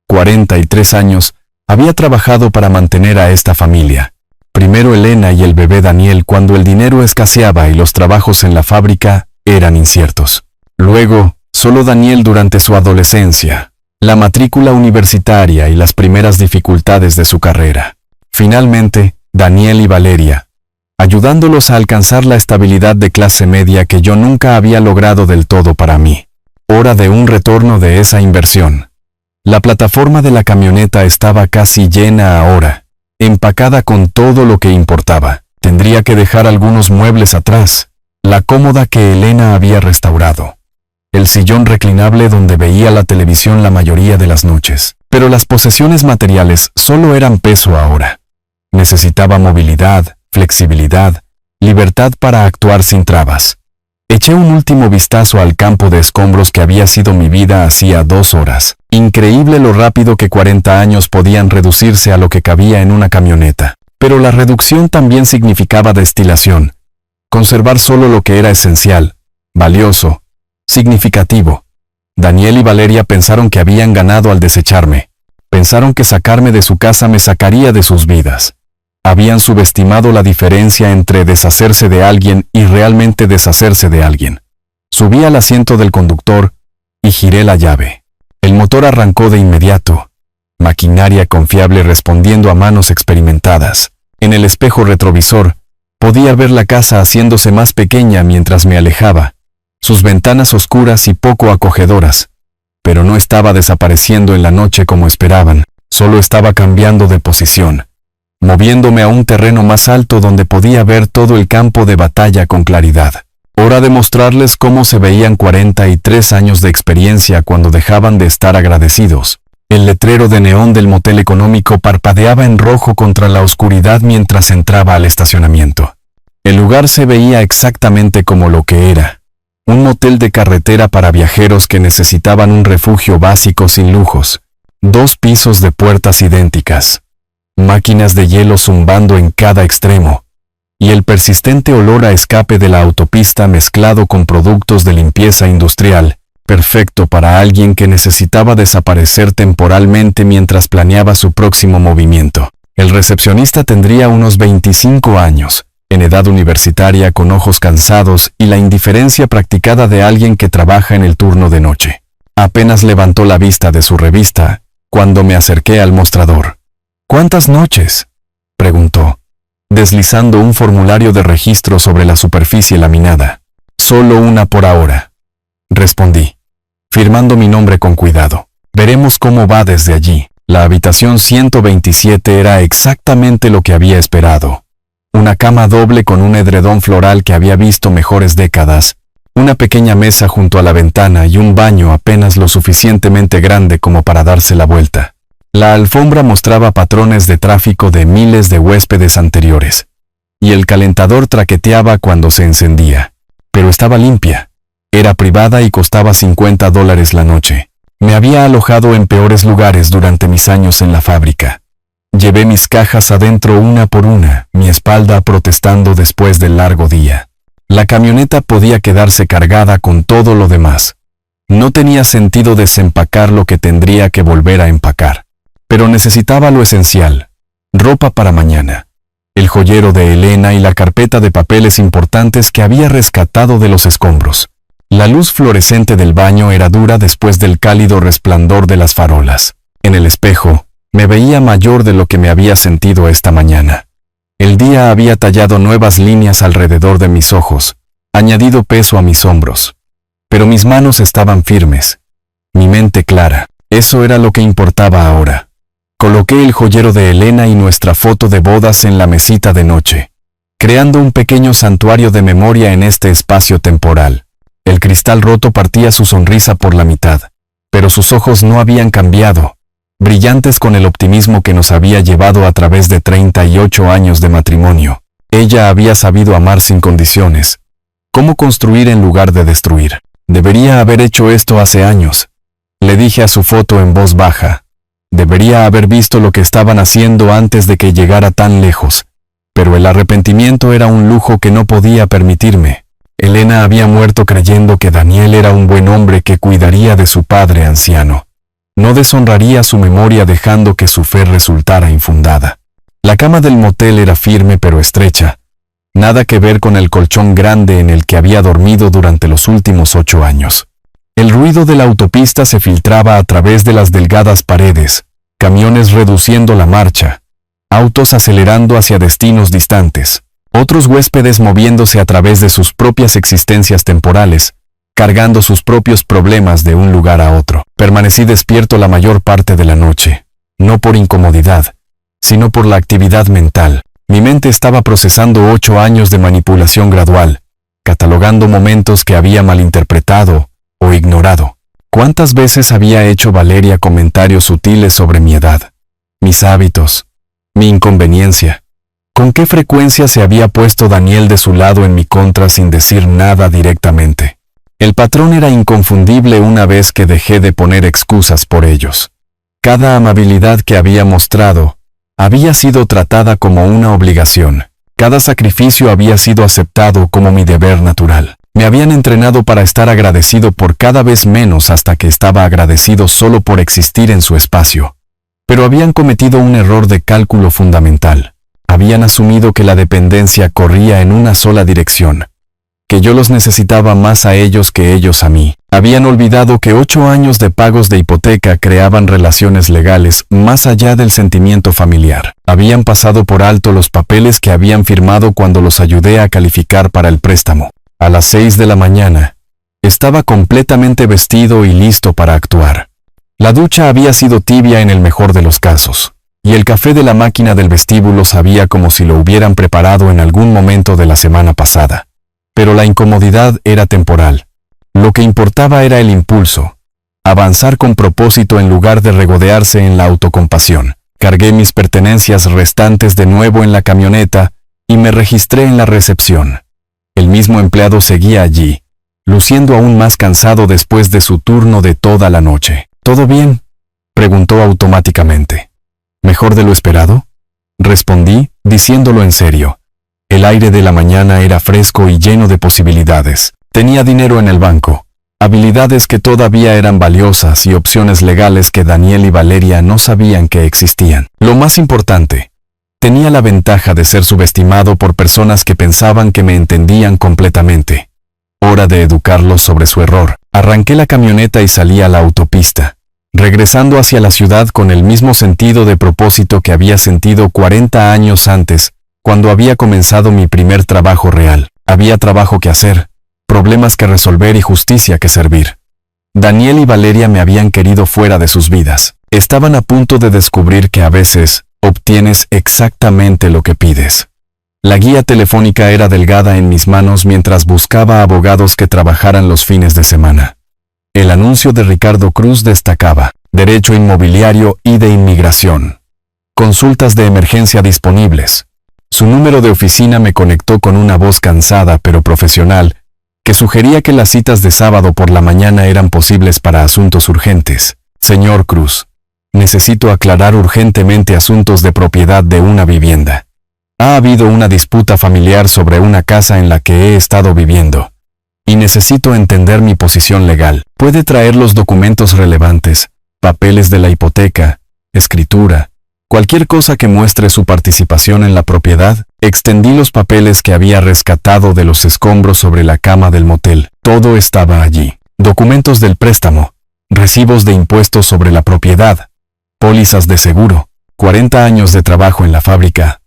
Speaker 1: 43 años había trabajado para mantener a esta familia. Primero Elena y el bebé Daniel cuando el dinero escaseaba y los trabajos en la fábrica eran inciertos. Luego, solo Daniel durante su adolescencia, la matrícula universitaria y las primeras dificultades de su carrera. Finalmente, Daniel y Valeria, ayudándolos a alcanzar la estabilidad de clase media que yo nunca había logrado del todo para mí. Hora de un retorno de esa inversión. La plataforma de la camioneta estaba casi llena ahora, empacada con todo lo que importaba. Tendría que dejar algunos muebles atrás, la cómoda que Elena había restaurado, el sillón reclinable donde veía la televisión la mayoría de las noches. Pero las posesiones materiales solo eran peso ahora. Necesitaba movilidad, flexibilidad, libertad para actuar sin trabas. Eché un último vistazo al campo de escombros que había sido mi vida hacía 2 horas. Increíble lo rápido que 40 años podían reducirse a lo que cabía en una camioneta. Pero la reducción también significaba destilación. Conservar solo lo que era esencial, valioso, significativo. Daniel y Valeria pensaron que habían ganado al desecharme. Pensaron que sacarme de su casa me sacaría de sus vidas. Habían subestimado la diferencia entre deshacerse de alguien y realmente deshacerse de alguien. Subí al asiento del conductor y giré la llave. El motor arrancó de inmediato. Maquinaria confiable respondiendo a manos experimentadas. En el espejo retrovisor, podía ver la casa haciéndose más pequeña mientras me alejaba, sus ventanas oscuras y poco acogedoras. Pero no estaba desapareciendo en la noche como esperaban, solo estaba cambiando de posición, moviéndome a un terreno más alto donde podía ver todo el campo de batalla con claridad. Hora de mostrarles cómo se veían 43 años de experiencia cuando dejaban de estar agradecidos. El letrero de neón del motel económico parpadeaba en rojo contra la oscuridad mientras entraba al estacionamiento. El lugar se veía exactamente como lo que era. Un motel de carretera para viajeros que necesitaban un refugio básico sin lujos. 2 pisos de puertas idénticas. Máquinas de hielo zumbando en cada extremo. Y el persistente olor a escape de la autopista mezclado con productos de limpieza industrial, perfecto para alguien que necesitaba desaparecer temporalmente mientras planeaba su próximo movimiento. El recepcionista tendría unos 25 años, en edad universitaria, con ojos cansados y la indiferencia practicada de alguien que trabaja en el turno de noche. Apenas levantó la vista de su revista, cuando me acerqué al mostrador. ¿Cuántas noches?, preguntó, deslizando un formulario de registro sobre la superficie laminada. Solo una por ahora, respondí, firmando mi nombre con cuidado. Veremos cómo va desde allí. La habitación 127 era exactamente lo que había esperado. Una cama doble con un edredón floral que había visto mejores décadas, una pequeña mesa junto a la ventana y un baño apenas lo suficientemente grande como para darse la vuelta. La alfombra mostraba patrones de tráfico de miles de huéspedes anteriores, y el calentador traqueteaba cuando se encendía. Pero estaba limpia. Era privada y costaba $50 la noche. Me había alojado en peores lugares durante mis años en la fábrica. Llevé mis cajas adentro una por una, mi espalda protestando después del largo día. La camioneta podía quedarse cargada con todo lo demás. No tenía sentido desempacar lo que tendría que volver a empacar. Pero necesitaba lo esencial: ropa para mañana, el joyero de Elena y la carpeta de papeles importantes que había rescatado de los escombros. La luz fluorescente del baño era dura después del cálido resplandor de las farolas. En el espejo, me veía mayor de lo que me había sentido esta mañana. El día había tallado nuevas líneas alrededor de mis ojos, añadido peso a mis hombros. Pero mis manos estaban firmes, mi mente clara. Eso era lo que importaba ahora. Coloqué el joyero de Elena y nuestra foto de bodas en la mesita de noche, creando un pequeño santuario de memoria en este espacio temporal. El cristal roto partía su sonrisa por la mitad, pero sus ojos no habían cambiado, brillantes con el optimismo que nos había llevado a través de 38 años de matrimonio. Ella había sabido amar sin condiciones. ¿Cómo construir en lugar de destruir? Debería haber hecho esto hace años, le dije a su foto en voz baja. Debería haber visto lo que estaban haciendo antes de que llegara tan lejos. Pero el arrepentimiento era un lujo que no podía permitirme. Elena había muerto creyendo que Daniel era un buen hombre que cuidaría de su padre anciano. No deshonraría su memoria dejando que su fe resultara infundada. La cama del motel era firme pero estrecha. Nada que ver con el colchón grande en el que había dormido durante los últimos 8 años. El ruido de la autopista se filtraba a través de las delgadas paredes, camiones reduciendo la marcha, autos acelerando hacia destinos distantes, otros huéspedes moviéndose a través de sus propias existencias temporales, cargando sus propios problemas de un lugar a otro. Permanecí despierto la mayor parte de la noche, no por incomodidad, sino por la actividad mental. Mi mente estaba procesando 8 años de manipulación gradual, catalogando momentos que había malinterpretado o ignorado. ¿Cuántas veces había hecho Valeria comentarios sutiles sobre mi edad, mis hábitos, mi inconveniencia? ¿Con qué frecuencia se había puesto Daniel de su lado en mi contra sin decir nada directamente? El patrón era inconfundible una vez que dejé de poner excusas por ellos. Cada amabilidad que había mostrado había sido tratada como una obligación. Cada sacrificio había sido aceptado como mi deber natural. Me habían entrenado para estar agradecido por cada vez menos hasta que estaba agradecido solo por existir en su espacio. Pero habían cometido un error de cálculo fundamental. Habían asumido que la dependencia corría en una sola dirección. que yo los necesitaba más a ellos que ellos a mí. Habían olvidado que 8 años de pagos de hipoteca creaban relaciones legales más allá del sentimiento familiar. Habían pasado por alto los papeles que habían firmado cuando los ayudé a calificar para el préstamo. A las 6 de la mañana, estaba completamente vestido y listo para actuar. La ducha había sido tibia en el mejor de los casos, y el café de la máquina del vestíbulo sabía como si lo hubieran preparado en algún momento de la semana pasada. Pero la incomodidad era temporal. Lo que importaba era el impulso. Avanzar con propósito en lugar de regodearse en la autocompasión. Cargué mis pertenencias restantes de nuevo en la camioneta y me registré en la recepción. El mismo empleado seguía allí, luciendo aún más cansado después de su turno de toda la noche. ¿Todo bien?, preguntó automáticamente. ¿Mejor de lo esperado?, respondí, diciéndolo en serio. El aire de la mañana era fresco y lleno de posibilidades. Tenía dinero en el banco, habilidades que todavía eran valiosas y opciones legales que Daniel y Valeria no sabían que existían. Lo más importante, tenía la ventaja de ser subestimado por personas que pensaban que me entendían completamente. Hora de educarlos sobre su error. Arranqué la camioneta y salí a la autopista, regresando hacia la ciudad con el mismo sentido de propósito que había sentido 40 años antes, cuando había comenzado mi primer trabajo real. Había trabajo que hacer, problemas que resolver y justicia que servir. Daniel y Valeria me habían querido fuera de sus vidas. Estaban a punto de descubrir que a veces obtienes exactamente lo que pides. La guía telefónica era delgada en mis manos mientras buscaba abogados que trabajaran los fines de semana. El anuncio de Ricardo Cruz destacaba: derecho inmobiliario y de inmigración. Consultas de emergencia disponibles. Su número de oficina me conectó con una voz cansada pero profesional, que sugería que las citas de sábado por la mañana eran posibles para asuntos urgentes. Señor Cruz, necesito aclarar urgentemente asuntos de propiedad de una vivienda. Ha habido una disputa familiar sobre una casa en la que he estado viviendo, y necesito entender mi posición legal. Puede traer los documentos relevantes, papeles de la hipoteca, escritura, cualquier cosa que muestre su participación en la propiedad. Extendí los papeles que había rescatado de los escombros sobre la cama del motel. Todo estaba allí. Documentos del préstamo, recibos de impuestos sobre la propiedad, pólizas de seguro, 40 años de trabajo en la fábrica.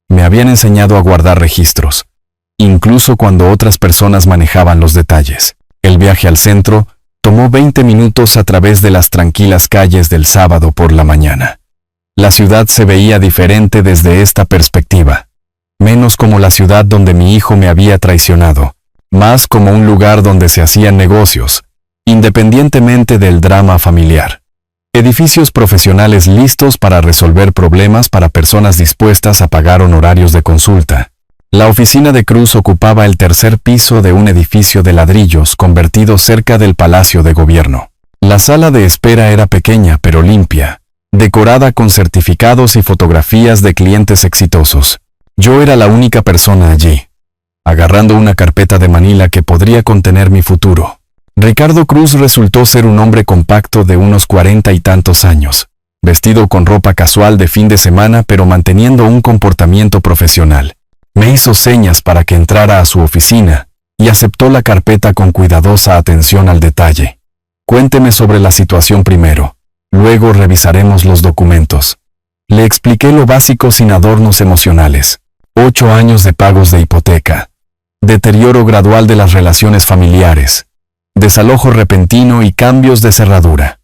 Speaker 1: Me habían enseñado a guardar registros, incluso cuando otras personas manejaban los detalles. El viaje al centro tomó 20 minutos a través de las tranquilas calles del sábado por la mañana. La ciudad se veía diferente desde esta perspectiva. Menos como la ciudad donde mi hijo me había traicionado, más como un lugar donde se hacían negocios, independientemente del drama familiar. Edificios profesionales listos para resolver problemas para personas dispuestas a pagar honorarios de consulta. La oficina de Cruz ocupaba el tercer piso de un edificio de ladrillos convertido cerca del Palacio de Gobierno. La sala de espera era pequeña pero limpia, decorada con certificados y fotografías de clientes exitosos. Yo era la única persona allí, agarrando una carpeta de manila que podría contener mi futuro. Ricardo Cruz resultó ser un hombre compacto de unos 40 y tantos años, vestido con ropa casual de fin de semana pero manteniendo un comportamiento profesional. Me hizo señas para que entrara a su oficina y aceptó la carpeta con cuidadosa atención al detalle. Cuénteme sobre la situación primero, luego revisaremos los documentos. Le expliqué lo básico sin adornos emocionales. 8 años de pagos de hipoteca, deterioro gradual de las relaciones familiares, desalojo repentino y cambios de cerradura.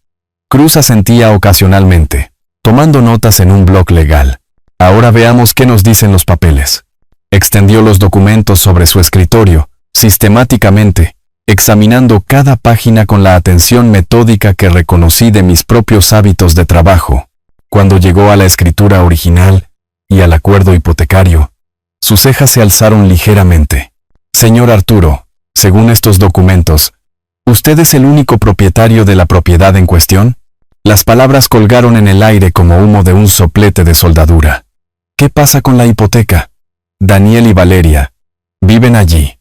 Speaker 1: Cruz asentía ocasionalmente, tomando notas en un bloc legal. Ahora veamos qué nos dicen los papeles. Extendió los documentos sobre su escritorio, sistemáticamente, examinando cada página con la atención metódica que reconocí de mis propios hábitos de trabajo. Cuando llegó a la escritura original y al acuerdo hipotecario, sus cejas se alzaron ligeramente. Señor Arturo, según estos documentos, ¿usted es el único propietario de la propiedad en cuestión? Las palabras colgaron en el aire como humo de un soplete de soldadura. ¿Qué pasa con la hipoteca? Daniel y Valeria viven allí.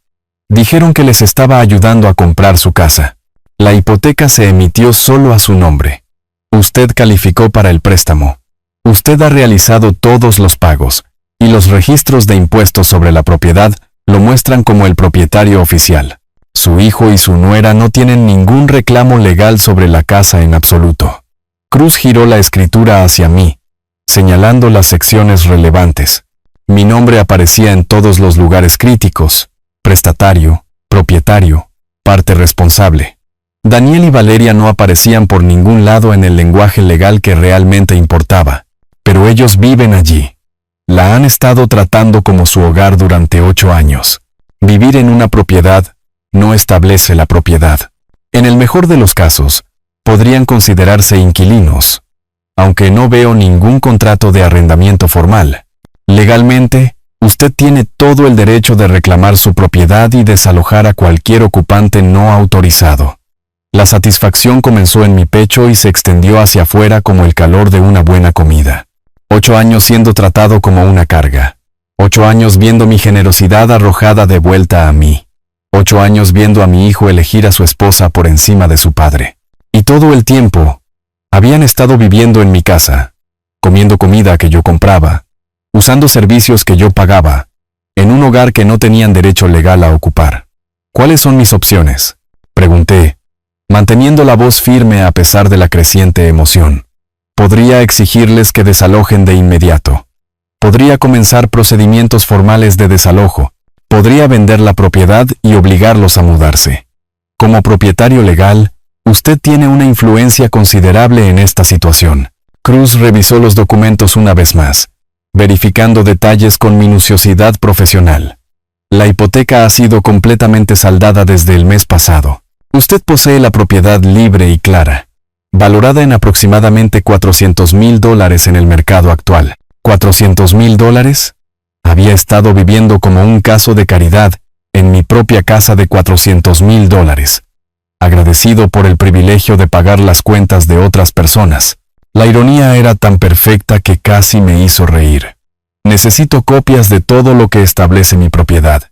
Speaker 1: Dijeron que les estaba ayudando a comprar su casa. La hipoteca se emitió solo a su nombre. Usted calificó para el préstamo. Usted ha realizado todos los pagos, y los registros de impuestos sobre la propiedad Lo muestran como el propietario oficial. Su hijo y su nuera no tienen ningún reclamo legal sobre la casa en absoluto. Cruz giró la escritura hacia mí, señalando las secciones relevantes. Mi nombre aparecía en todos los lugares críticos: prestatario, propietario, parte responsable. Daniel y Valeria no aparecían por ningún lado en el lenguaje legal que realmente importaba, pero ellos viven allí. La han estado tratando como su hogar durante 8 años. Vivir en una propiedad no establece la propiedad. En el mejor de los casos, podrían considerarse inquilinos, aunque no veo ningún contrato de arrendamiento formal. Legalmente, usted tiene todo el derecho de reclamar su propiedad y desalojar a cualquier ocupante no autorizado. La satisfacción comenzó en mi pecho y se extendió hacia afuera como el calor de una buena comida. 8 años siendo tratado como una carga. 8 años viendo mi generosidad arrojada de vuelta a mí. 8 años viendo a mi hijo elegir a su esposa por encima de su padre. Y todo el tiempo, habían estado viviendo en mi casa, comiendo comida que yo compraba, usando servicios que yo pagaba, en un hogar que no tenían derecho legal a ocupar. ¿Cuáles son mis opciones?, pregunté, manteniendo la voz firme a pesar de la creciente emoción. Podría exigirles que desalojen de inmediato. Podría comenzar procedimientos formales de desalojo. Podría vender la propiedad y obligarlos a mudarse. Como propietario legal, usted tiene una influencia considerable en esta situación. Cruz revisó los documentos una vez más, verificando detalles con minuciosidad profesional. La hipoteca ha sido completamente saldada desde el mes pasado. Usted posee la propiedad libre y clara, valorada en aproximadamente $400,000 en el mercado actual. ¿$400,000? Había estado viviendo como un caso de caridad en mi propia casa de $400,000, agradecido por el privilegio de pagar las cuentas de otras personas. La ironía era tan perfecta que casi me hizo reír. Necesito copias de todo lo que establece mi propiedad,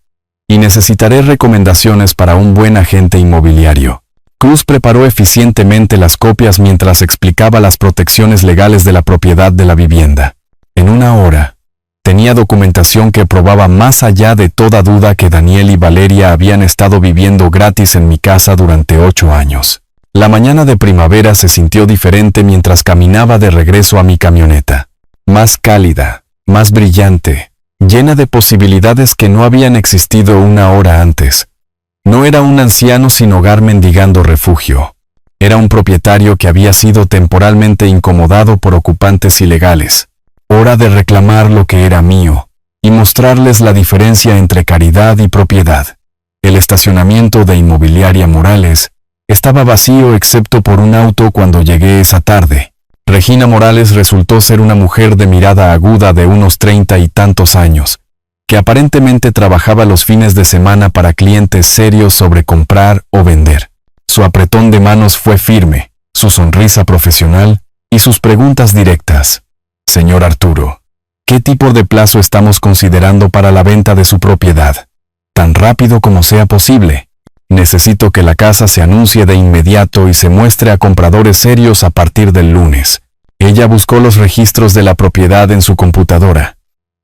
Speaker 1: y necesitaré recomendaciones para un buen agente inmobiliario. Cruz preparó eficientemente las copias mientras explicaba las protecciones legales de la propiedad de la vivienda. En una hora, tenía documentación que probaba más allá de toda duda que Daniel y Valeria habían estado viviendo gratis en mi casa durante 8 años. La mañana de primavera se sintió diferente mientras caminaba de regreso a mi camioneta. Más cálida, más brillante, llena de posibilidades que no habían existido una hora antes. No era un anciano sin hogar mendigando refugio. Era un propietario que había sido temporalmente incomodado por ocupantes ilegales. Hora de reclamar lo que era mío y mostrarles la diferencia entre caridad y propiedad. El estacionamiento de Inmobiliaria Morales estaba vacío excepto por un auto cuando llegué esa tarde. Regina Morales resultó ser una mujer de mirada aguda de unos 30 y tantos años, que aparentemente trabajaba los fines de semana para clientes serios sobre comprar o vender. Su apretón de manos fue firme, su sonrisa profesional y sus preguntas directas. Señor Arturo, ¿qué tipo de plazo estamos considerando para la venta de su propiedad? Tan rápido como sea posible. Necesito que la casa se anuncie de inmediato y se muestre a compradores serios a partir del lunes. Ella buscó los registros de la propiedad en su computadora,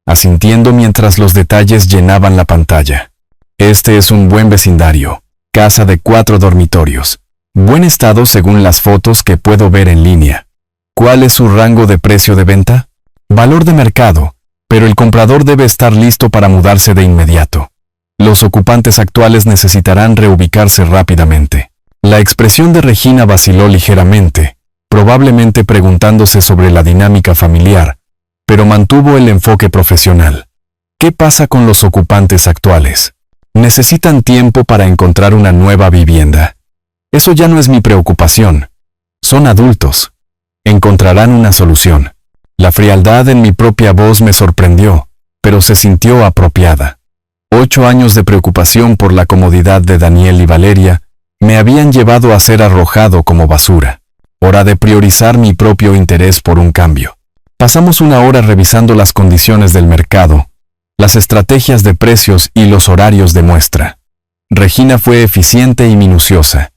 Speaker 1: asintiendo mientras los detalles llenaban la pantalla. Este es un buen vecindario, casa de 4 dormitorios. Buen estado según las fotos que puedo ver en línea. ¿Cuál es su rango de precio de venta? Valor de mercado, pero el comprador debe estar listo para mudarse de inmediato. Los ocupantes actuales necesitarán reubicarse rápidamente. La expresión de Regina vaciló ligeramente, probablemente preguntándose sobre la dinámica familiar, pero mantuvo el enfoque profesional. ¿Qué pasa con los ocupantes actuales? Necesitan tiempo para encontrar una nueva vivienda. Eso ya no es mi preocupación. Son adultos. Encontrarán una solución. La frialdad en mi propia voz me sorprendió, pero se sintió apropiada. 8 años de preocupación por la comodidad de Daniel y Valeria me habían llevado a ser arrojado como basura. Hora de priorizar mi propio interés por un cambio. Pasamos una hora revisando las condiciones del mercado, las estrategias de precios y los horarios de muestra. Regina fue eficiente y minuciosa,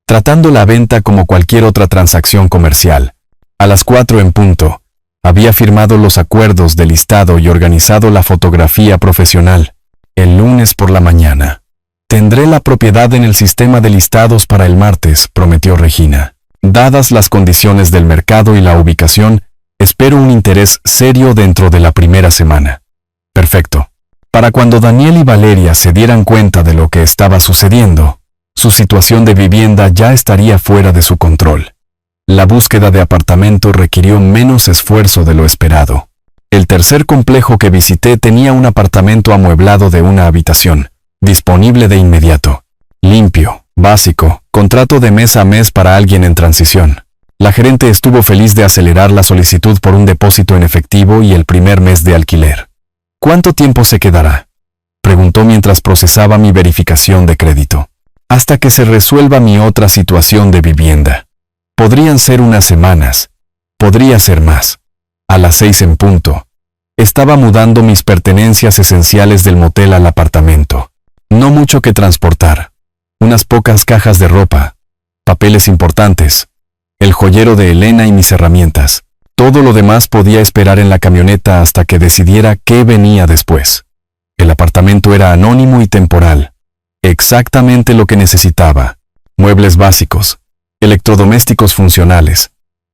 Speaker 1: tratando la venta como cualquier otra transacción comercial. A las 4 en punto, había firmado los acuerdos de listado y organizado la fotografía profesional. El lunes por la mañana. Tendré la propiedad en el sistema de listados para el martes, prometió Regina. Dadas las condiciones del mercado y la ubicación, espero un interés serio dentro de la primera semana. Perfecto. Para cuando Daniel y Valeria se dieran cuenta de lo que estaba sucediendo, su situación de vivienda ya estaría fuera de su control. La búsqueda de apartamento requirió menos esfuerzo de lo esperado. El tercer complejo que visité tenía un apartamento amueblado de una habitación, disponible de inmediato. Limpio, básico, contrato de mes a mes para alguien en transición. La gerente estuvo feliz de acelerar la solicitud por un depósito en efectivo y el primer mes de alquiler. ¿Cuánto tiempo se quedará?, preguntó mientras procesaba mi verificación de crédito. Hasta que se resuelva mi otra situación de vivienda. Podrían ser unas semanas. Podría ser más. A las 6 en punto. Estaba mudando mis pertenencias esenciales del motel al apartamento. No mucho que transportar. Unas pocas cajas de ropa. Papeles importantes. El joyero de Elena y mis herramientas. Todo lo demás podía esperar en la camioneta hasta que decidiera qué venía después. El apartamento era anónimo y temporal. Exactamente lo que necesitaba. Muebles básicos. Electrodomésticos funcionales.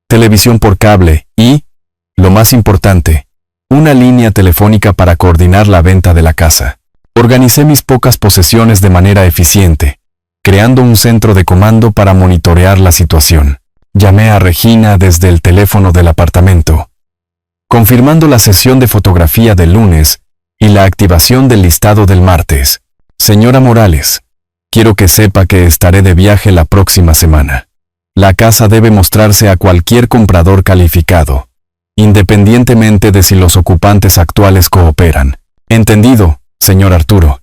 Speaker 1: Televisión por cable y, lo más importante, una línea telefónica para coordinar la venta de la casa. Organicé mis pocas posesiones de manera eficiente, creando un centro de comando para monitorear la situación. Llamé a Regina desde el teléfono del apartamento, confirmando la sesión de fotografía del lunes y la activación del listado del martes. Señora Morales, quiero que sepa que estaré de viaje la próxima semana. La casa debe mostrarse a cualquier comprador calificado, independientemente de si los ocupantes actuales cooperan. Entendido, señor Arturo.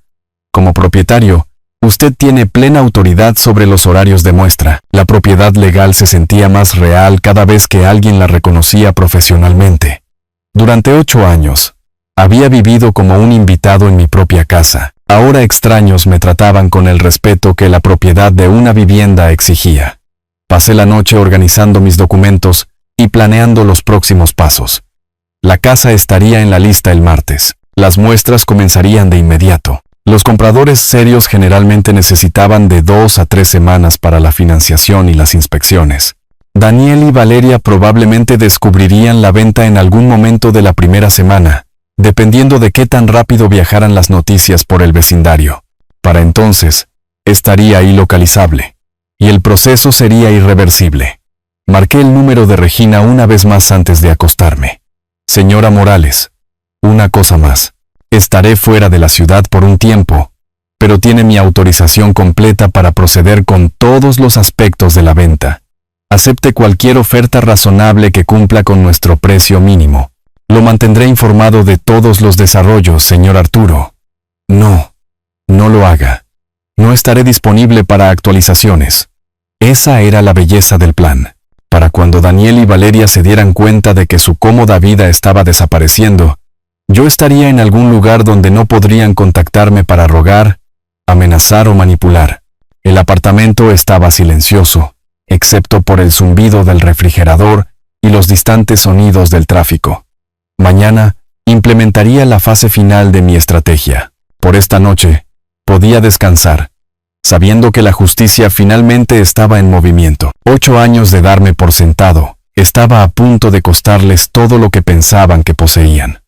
Speaker 1: Como propietario, usted tiene plena autoridad sobre los horarios de muestra. La propiedad legal se sentía más real cada vez que alguien la reconocía profesionalmente. Durante 8 años, había vivido como un invitado en mi propia casa. Ahora extraños me trataban con el respeto que la propiedad de una vivienda exigía. Pasé la noche organizando mis documentos y planeando los próximos pasos. La casa estaría en la lista el martes. Las muestras comenzarían de inmediato. Los compradores serios generalmente necesitaban de 2 a 3 semanas para la financiación y las inspecciones. Daniel y Valeria probablemente descubrirían la venta en algún momento de la primera semana, dependiendo de qué tan rápido viajaran las noticias por el vecindario. Para entonces, estaría ahí localizable, y el proceso sería irreversible. Marqué el número de Regina una vez más antes de acostarme. Señora Morales, una cosa más. Estaré fuera de la ciudad por un tiempo, pero tiene mi autorización completa para proceder con todos los aspectos de la venta. Acepte cualquier oferta razonable que cumpla con nuestro precio mínimo. Lo mantendré informado de todos los desarrollos, señor Arturo. No lo haga. No estaré disponible para actualizaciones. Esa era la belleza del plan. Para cuando Daniel y Valeria se dieran cuenta de que su cómoda vida estaba desapareciendo, yo estaría en algún lugar donde no podrían contactarme para rogar, amenazar o manipular. El apartamento estaba silencioso, excepto por el zumbido del refrigerador y los distantes sonidos del tráfico. Mañana implementaría la fase final de mi estrategia. Por esta noche, podía descansar, sabiendo que la justicia finalmente estaba en movimiento. 8 años de darme por sentado, estaba a punto de costarles todo lo que pensaban que poseían.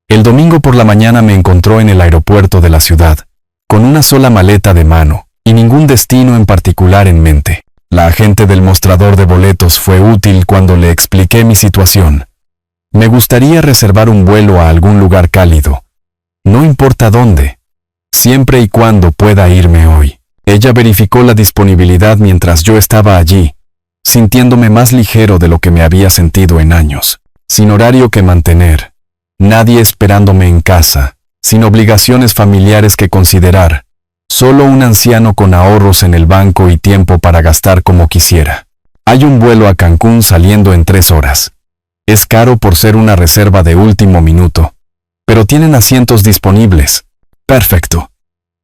Speaker 1: El domingo por la mañana me encontró en el aeropuerto de la ciudad, con una sola maleta de mano y ningún destino en particular en mente. La agente del mostrador de boletos fue útil cuando le expliqué mi situación. Me gustaría reservar un vuelo a algún lugar cálido, no importa dónde, siempre y cuando pueda irme hoy. Ella verificó la disponibilidad mientras yo estaba allí, sintiéndome más ligero de lo que me había sentido en años, sin horario que mantener. Nadie esperándome en casa, sin obligaciones familiares que considerar, solo un anciano con ahorros en el banco y tiempo para gastar como quisiera. Hay un vuelo a Cancún saliendo en 3 horas. Es caro por ser una reserva de último minuto, pero tienen asientos disponibles. Perfecto.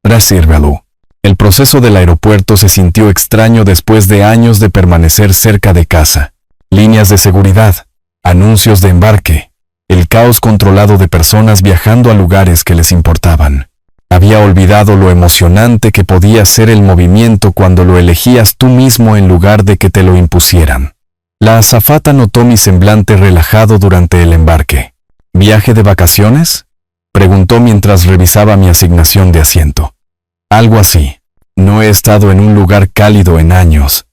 Speaker 1: Resérvalo. El proceso del aeropuerto se sintió extraño después de años de permanecer cerca de casa. Líneas de seguridad, anuncios de embarque, el caos controlado de personas viajando a lugares que les importaban. Había olvidado lo emocionante que podía ser el movimiento cuando lo elegías tú mismo en lugar de que te lo impusieran. La azafata notó mi semblante relajado durante el embarque. ¿Viaje de vacaciones?, preguntó mientras revisaba mi asignación de asiento. Algo así. No he estado en un lugar cálido en años.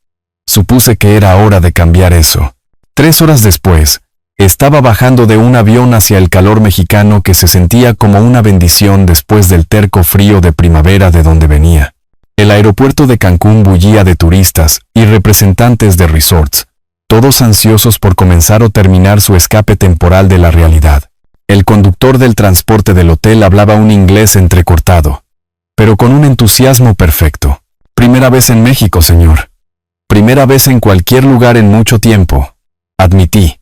Speaker 1: Supuse que era hora de cambiar eso. 3 horas después, estaba bajando de un avión hacia el calor mexicano que se sentía como una bendición después del terco frío de primavera de donde venía. El aeropuerto de Cancún bullía de turistas y representantes de resorts, todos ansiosos por comenzar o terminar su escape temporal de la realidad. El conductor del transporte del hotel hablaba un inglés entrecortado, pero con un entusiasmo perfecto. Primera vez en México, señor. Primera vez en cualquier lugar en mucho tiempo, admití,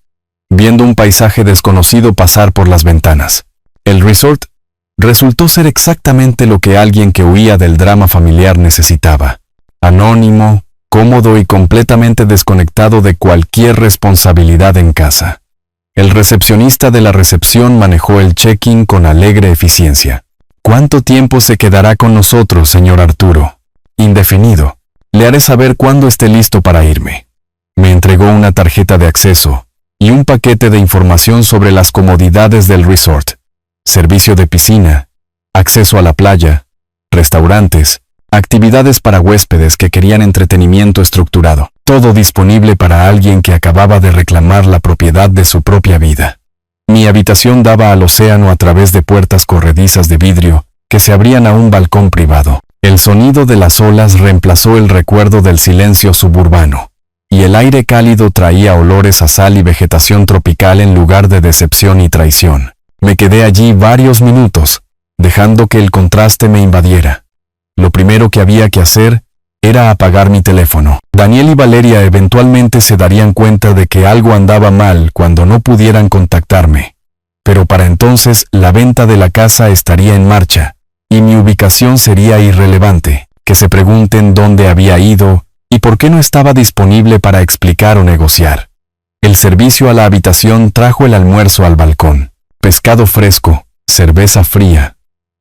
Speaker 1: viendo un paisaje desconocido pasar por las ventanas. El resort resultó ser exactamente lo que alguien que huía del drama familiar necesitaba. Anónimo, cómodo y completamente desconectado de cualquier responsabilidad en casa. El recepcionista de la recepción manejó el check-in con alegre eficiencia. ¿Cuánto tiempo se quedará con nosotros, señor Arturo? Indefinido. Le haré saber cuándo esté listo para irme. Me entregó una tarjeta de acceso y un paquete de información sobre las comodidades del resort, servicio de piscina, acceso a la playa, restaurantes, actividades para huéspedes que querían entretenimiento estructurado, todo disponible para alguien que acababa de reclamar la propiedad de su propia vida. Mi habitación daba al océano a través de puertas corredizas de vidrio que se abrían a un balcón privado. El sonido de las olas reemplazó el recuerdo del silencio suburbano, y el aire cálido traía olores a sal y vegetación tropical en lugar de decepción y traición. Me quedé allí varios minutos, dejando que el contraste me invadiera. Lo primero que había que hacer era apagar mi teléfono. Daniel y Valeria eventualmente se darían cuenta de que algo andaba mal cuando no pudieran contactarme. Pero para entonces la venta de la casa estaría en marcha, y mi ubicación sería irrelevante. Que se pregunten dónde había ido y por qué no estaba disponible para explicar o negociar. El servicio a la habitación trajo el almuerzo al balcón. Pescado fresco, cerveza fría,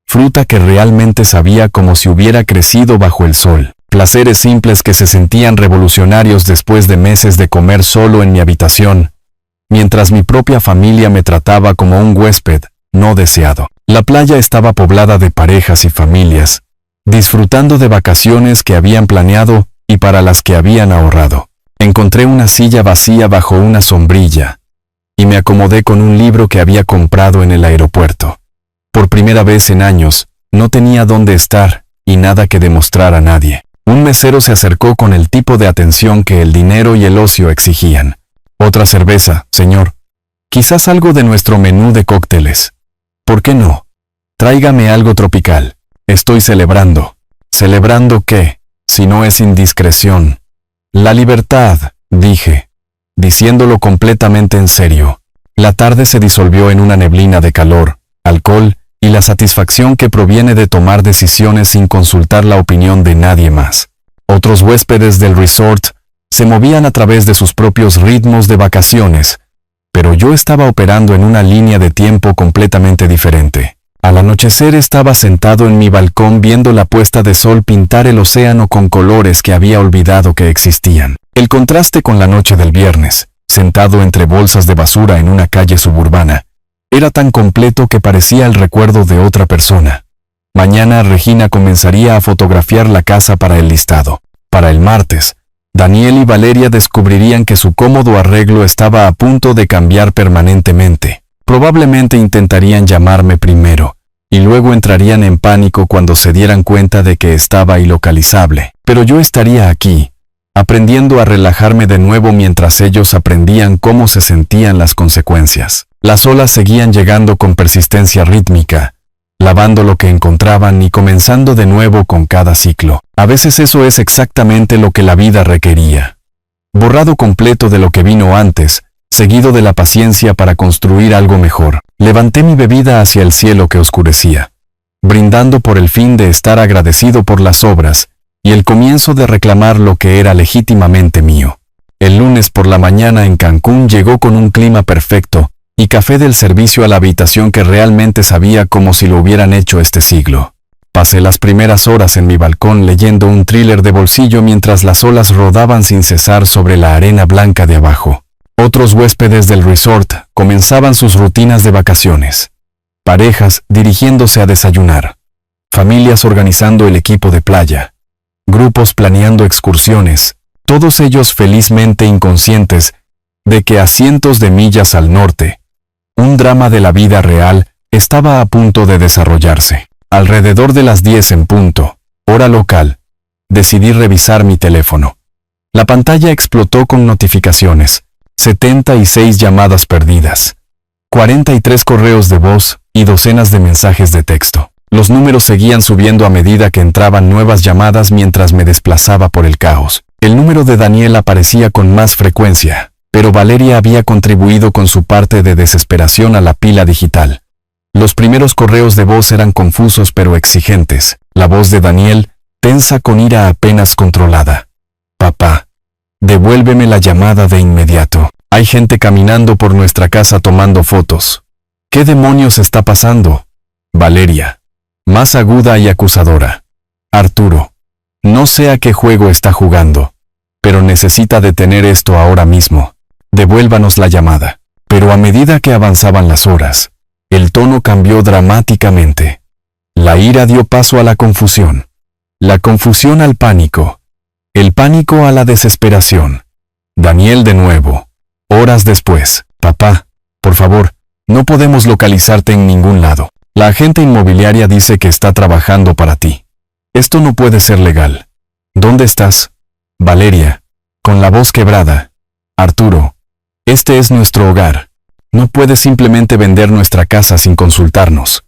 Speaker 1: fruta que realmente sabía como si hubiera crecido bajo el sol. Placeres simples que se sentían revolucionarios después de meses de comer solo en mi habitación, mientras mi propia familia me trataba como un huésped no deseado. La playa estaba poblada de parejas y familias, disfrutando de vacaciones que habían planeado y para las que habían ahorrado. Encontré una silla vacía bajo una sombrilla, y me acomodé con un libro que había comprado en el aeropuerto. Por primera vez en años, no tenía dónde estar y nada que demostrar a nadie. Un mesero se acercó con el tipo de atención que el dinero y el ocio exigían. Otra cerveza, señor. Quizás algo de nuestro menú de cócteles. ¿Por qué no? Tráigame algo tropical. Estoy celebrando. ¿Celebrando qué? Si no es indiscreción. La libertad, dije, diciéndolo completamente en serio. La tarde se disolvió en una neblina de calor, alcohol y la satisfacción que proviene de tomar decisiones sin consultar la opinión de nadie más. Otros huéspedes del resort se movían a través de sus propios ritmos de vacaciones, pero yo estaba operando en una línea de tiempo completamente diferente. Al anochecer estaba sentado en mi balcón viendo la puesta de sol pintar el océano con colores que había olvidado que existían. El contraste con la noche del viernes, sentado entre bolsas de basura en una calle suburbana, era tan completo que parecía el recuerdo de otra persona. Mañana Regina comenzaría a fotografiar la casa para el listado. Para el martes, Daniel y Valeria descubrirían que su cómodo arreglo estaba a punto de cambiar permanentemente. Probablemente intentarían llamarme primero, y luego entrarían en pánico cuando se dieran cuenta de que estaba ilocalizable. Pero yo estaría aquí, aprendiendo a relajarme de nuevo mientras ellos aprendían cómo se sentían las consecuencias. Las olas seguían llegando con persistencia rítmica, lavando lo que encontraban y comenzando de nuevo con cada ciclo. A veces eso es exactamente lo que la vida requería. Borrado completo de lo que vino antes, seguido de la paciencia para construir algo mejor. Levanté mi bebida hacia el cielo que oscurecía, brindando por el fin de estar agradecido por las obras y el comienzo de reclamar lo que era legítimamente mío. El lunes por la mañana en Cancún llegó con un clima perfecto y café del servicio a la habitación que realmente sabía como si lo hubieran hecho este siglo. Pasé las primeras horas en mi balcón leyendo un thriller de bolsillo mientras las olas rodaban sin cesar sobre la arena blanca de abajo. Otros huéspedes del resort comenzaban sus rutinas de vacaciones. Parejas dirigiéndose a desayunar. Familias organizando el equipo de playa. Grupos planeando excursiones. Todos ellos felizmente inconscientes de que a cientos de millas al norte, un drama de la vida real estaba a punto de desarrollarse. Alrededor de las 10 en punto, hora local, decidí revisar mi teléfono. La pantalla explotó con notificaciones, 76 llamadas perdidas, 43 correos de voz y docenas de mensajes de texto. Los números seguían subiendo a medida que entraban nuevas llamadas mientras me desplazaba por el caos. El número de Daniel aparecía con más frecuencia, pero Valeria había contribuido con su parte de desesperación a la pila digital. Los primeros correos de voz eran confusos pero exigentes. La voz de Daniel, tensa con ira apenas controlada. Papá, devuélveme la llamada de inmediato. Hay gente caminando por nuestra casa tomando fotos. ¿Qué demonios está pasando? Valeria, más aguda y acusadora. Arturo, no sé a qué juego está jugando, pero necesita detener esto ahora mismo. Devuélvanos la llamada. Pero a medida que avanzaban las horas, el tono cambió dramáticamente. La ira dio paso a la confusión. La confusión al pánico. El pánico a la desesperación. Daniel de nuevo. Horas después. Papá, por favor, no podemos localizarte en ningún lado. La agente inmobiliaria dice que está trabajando para ti. Esto no puede ser legal. ¿Dónde estás? Valeria, con la voz quebrada. Arturo, este es nuestro hogar. No puedes simplemente vender nuestra casa sin consultarnos.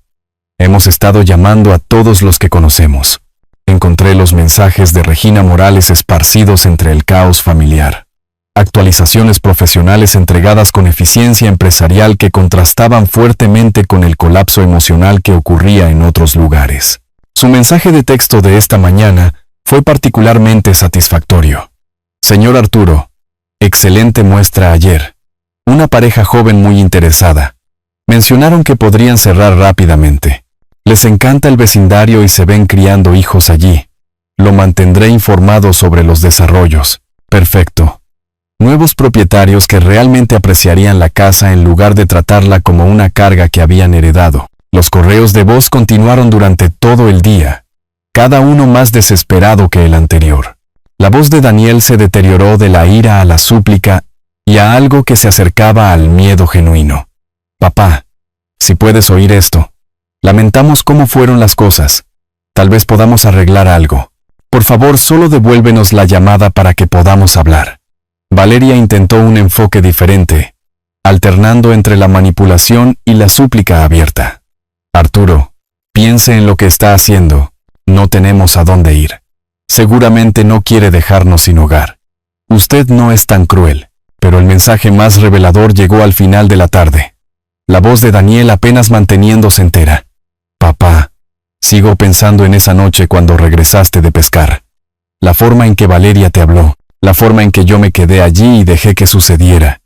Speaker 1: Hemos estado llamando a todos los que conocemos. Encontré los mensajes de Regina Morales esparcidos entre el caos familiar. Actualizaciones profesionales entregadas con eficiencia empresarial que contrastaban fuertemente con el colapso emocional que ocurría en otros lugares. Su mensaje de texto de esta mañana fue particularmente satisfactorio. Señor Arturo, excelente muestra ayer. Una pareja joven muy interesada. Mencionaron que podrían cerrar rápidamente. Les encanta el vecindario y se ven criando hijos allí. Lo mantendré informado sobre los desarrollos. Perfecto. Nuevos propietarios que realmente apreciarían la casa en lugar de tratarla como una carga que habían heredado. Los correos de voz continuaron durante todo el día, cada uno más desesperado que el anterior. La voz de Daniel se deterioró de la ira a la súplica y a algo que se acercaba al miedo genuino. Papá, si puedes oír esto, lamentamos cómo fueron las cosas. Tal vez podamos arreglar algo. Por favor, solo devuélvenos la llamada para que podamos hablar. Valeria intentó un enfoque diferente, alternando entre la manipulación y la súplica abierta. Arturo, piense en lo que está haciendo. No tenemos a dónde ir. Seguramente no quiere dejarnos sin hogar. Usted no es tan cruel. Pero el mensaje más revelador llegó al final de la tarde. La voz de Daniel apenas manteniéndose entera. Papá, sigo pensando en esa noche cuando regresaste de pescar. La forma en que Valeria te habló, la forma en que yo me quedé allí y dejé que sucediera.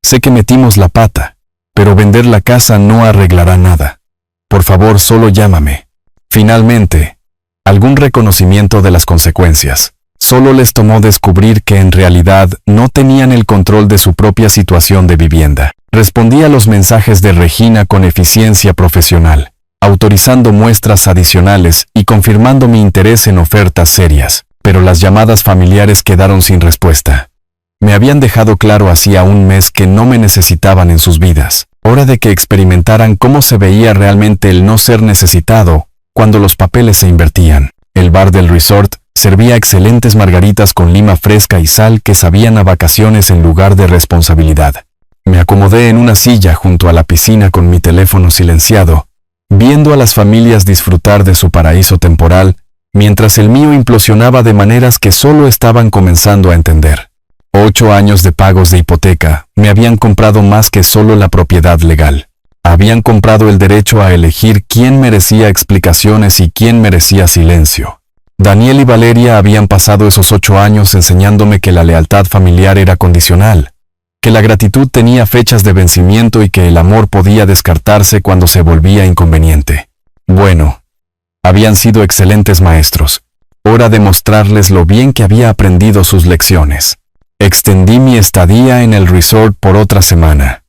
Speaker 1: Sé que metimos la pata, pero vender la casa no arreglará nada. Por favor, solo llámame. Finalmente, algún reconocimiento de las consecuencias. Solo les tomó descubrir que en realidad no tenían el control de su propia situación de vivienda. Respondí a los mensajes de Regina con eficiencia profesional, autorizando muestras adicionales y confirmando mi interés en ofertas serias, pero las llamadas familiares quedaron sin respuesta. Me habían dejado claro hacía un mes que no me necesitaban en sus vidas. Hora de que experimentaran cómo se veía realmente el no ser necesitado cuando los papeles se invertían. El bar del resort servía excelentes margaritas con lima fresca y sal que sabían a vacaciones en lugar de responsabilidad. Me acomodé en una silla junto a la piscina con mi teléfono silenciado, viendo a las familias disfrutar de su paraíso temporal, mientras el mío implosionaba de maneras que solo estaban comenzando a entender. 8 años de pagos de hipoteca me habían comprado más que solo la propiedad legal. Habían comprado el derecho a elegir quién merecía explicaciones y quién merecía silencio. Daniel y Valeria habían pasado esos 8 años enseñándome que la lealtad familiar era condicional, que la gratitud tenía fechas de vencimiento y que el amor podía descartarse cuando se volvía inconveniente. Bueno, Habían sido excelentes maestros. Hora de mostrarles lo bien que había aprendido sus lecciones. Extendí mi estadía en el resort por otra semana,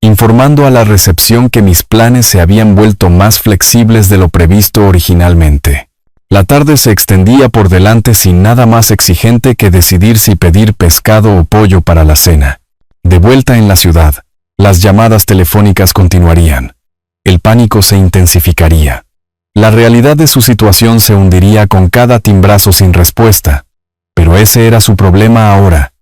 Speaker 1: informando a la recepción que mis planes se habían vuelto más flexibles de lo previsto originalmente. La tarde se extendía por delante sin nada más exigente que decidir si pedir pescado o pollo para la cena. De vuelta en la ciudad, las llamadas telefónicas continuarían. El pánico se intensificaría. La realidad de su situación se hundiría con cada timbrazo sin respuesta. Pero ese era su problema ahora,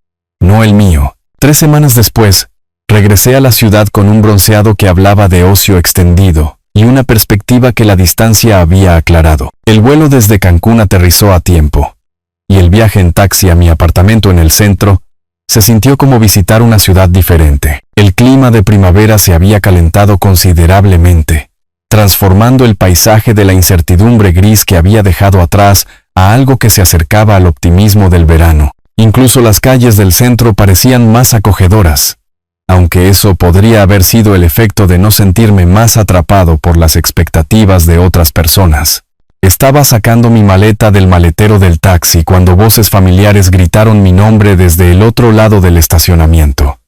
Speaker 1: no el mío. 3 semanas después, regresé a la ciudad con un bronceado que hablaba de ocio extendido y una perspectiva que la distancia había aclarado. El vuelo desde Cancún aterrizó a tiempo, y el viaje en taxi a mi apartamento en el centro se sintió como visitar una ciudad diferente. El clima de primavera se había calentado considerablemente, transformando el paisaje de la incertidumbre gris que había dejado atrás a algo que se acercaba al optimismo del verano. Incluso las calles del centro parecían más acogedoras, aunque eso podría haber sido el efecto de no sentirme más atrapado por las expectativas de otras personas. Estaba sacando mi maleta del maletero del taxi cuando voces familiares gritaron mi nombre desde el otro lado del estacionamiento.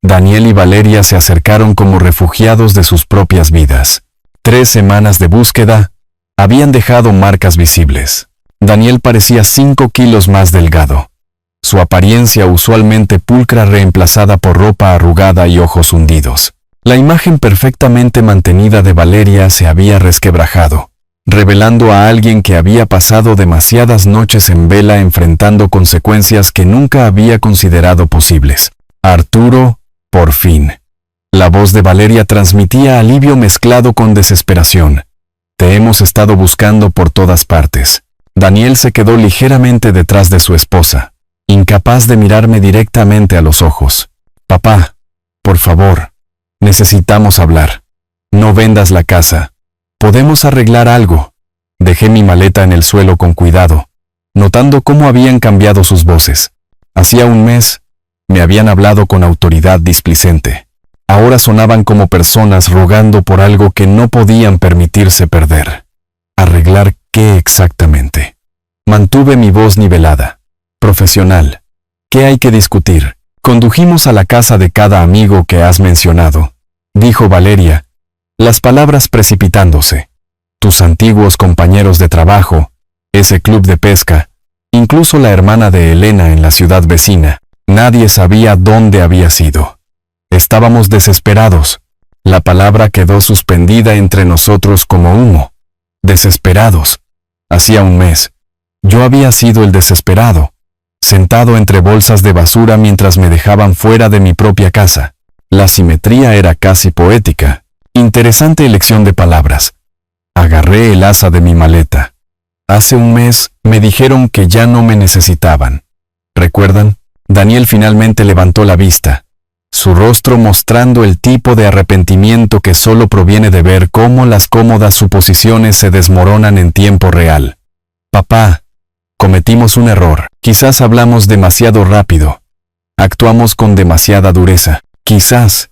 Speaker 1: Daniel y Valeria se acercaron como refugiados de sus propias vidas. 3 semanas de búsqueda habían dejado marcas visibles. Daniel parecía 5 kilos más delgado. Su apariencia usualmente pulcra reemplazada por ropa arrugada y ojos hundidos. La imagen perfectamente mantenida de Valeria se había resquebrajado, revelando a alguien que había pasado demasiadas noches en vela enfrentando consecuencias que nunca había considerado posibles. Arturo, por fin. La voz de Valeria transmitía alivio mezclado con desesperación. Te hemos estado buscando por todas partes. Daniel se quedó ligeramente detrás de su esposa, incapaz de mirarme directamente a los ojos. Papá, por favor, necesitamos hablar. No vendas la casa. Podemos arreglar algo. Dejé mi maleta en el suelo con cuidado, notando cómo habían cambiado sus voces. Hacía un mes, me habían hablado con autoridad displicente. Ahora sonaban como personas rogando por algo que no podían permitirse perder. ¿Arreglar qué exactamente? Mantuve mi voz nivelada. Profesional. ¿Qué hay que discutir? Condujimos a la casa de cada amigo que has mencionado, dijo Valeria, las palabras precipitándose. Tus antiguos compañeros de trabajo, ese club de pesca, incluso la hermana de Elena en la ciudad vecina. Nadie sabía dónde había sido. Estábamos desesperados. La palabra quedó suspendida entre nosotros como humo. Desesperados. Hacía un mes. Yo había sido el desesperado, sentado entre bolsas de basura mientras me dejaban fuera de mi propia casa. La simetría era casi poética. Interesante elección de palabras. Agarré el asa de mi maleta. Hace un mes me dijeron que ya no me necesitaban. ¿Recuerdan? Daniel finalmente levantó la vista, su rostro mostrando el tipo de arrepentimiento que solo proviene de ver cómo las cómodas suposiciones se desmoronan en tiempo real. Papá, cometimos un error. Quizás hablamos demasiado rápido. Actuamos con demasiada dureza. Quizás.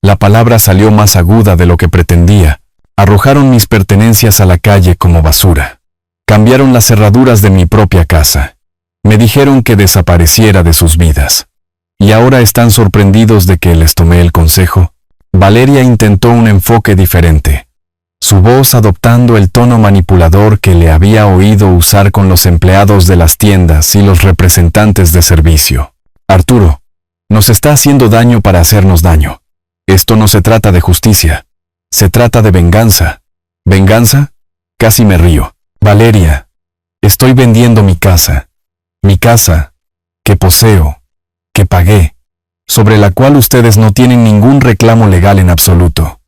Speaker 1: La palabra salió más aguda de lo que pretendía. Arrojaron mis pertenencias a la calle como basura. Cambiaron las cerraduras de mi propia casa. Me dijeron que desapareciera de sus vidas. ¿Y ahora están sorprendidos de que les tomé el consejo? Valeria intentó un enfoque diferente, su voz adoptando el tono manipulador que le había oído usar con los empleados de las tiendas y los representantes de servicio. Arturo, nos está haciendo daño para hacernos daño. Esto no se trata de justicia, se trata de venganza. ¿Venganza? Casi me río. Valeria, estoy vendiendo mi casa, que poseo, que pagué, sobre la cual ustedes no tienen ningún reclamo legal en absoluto.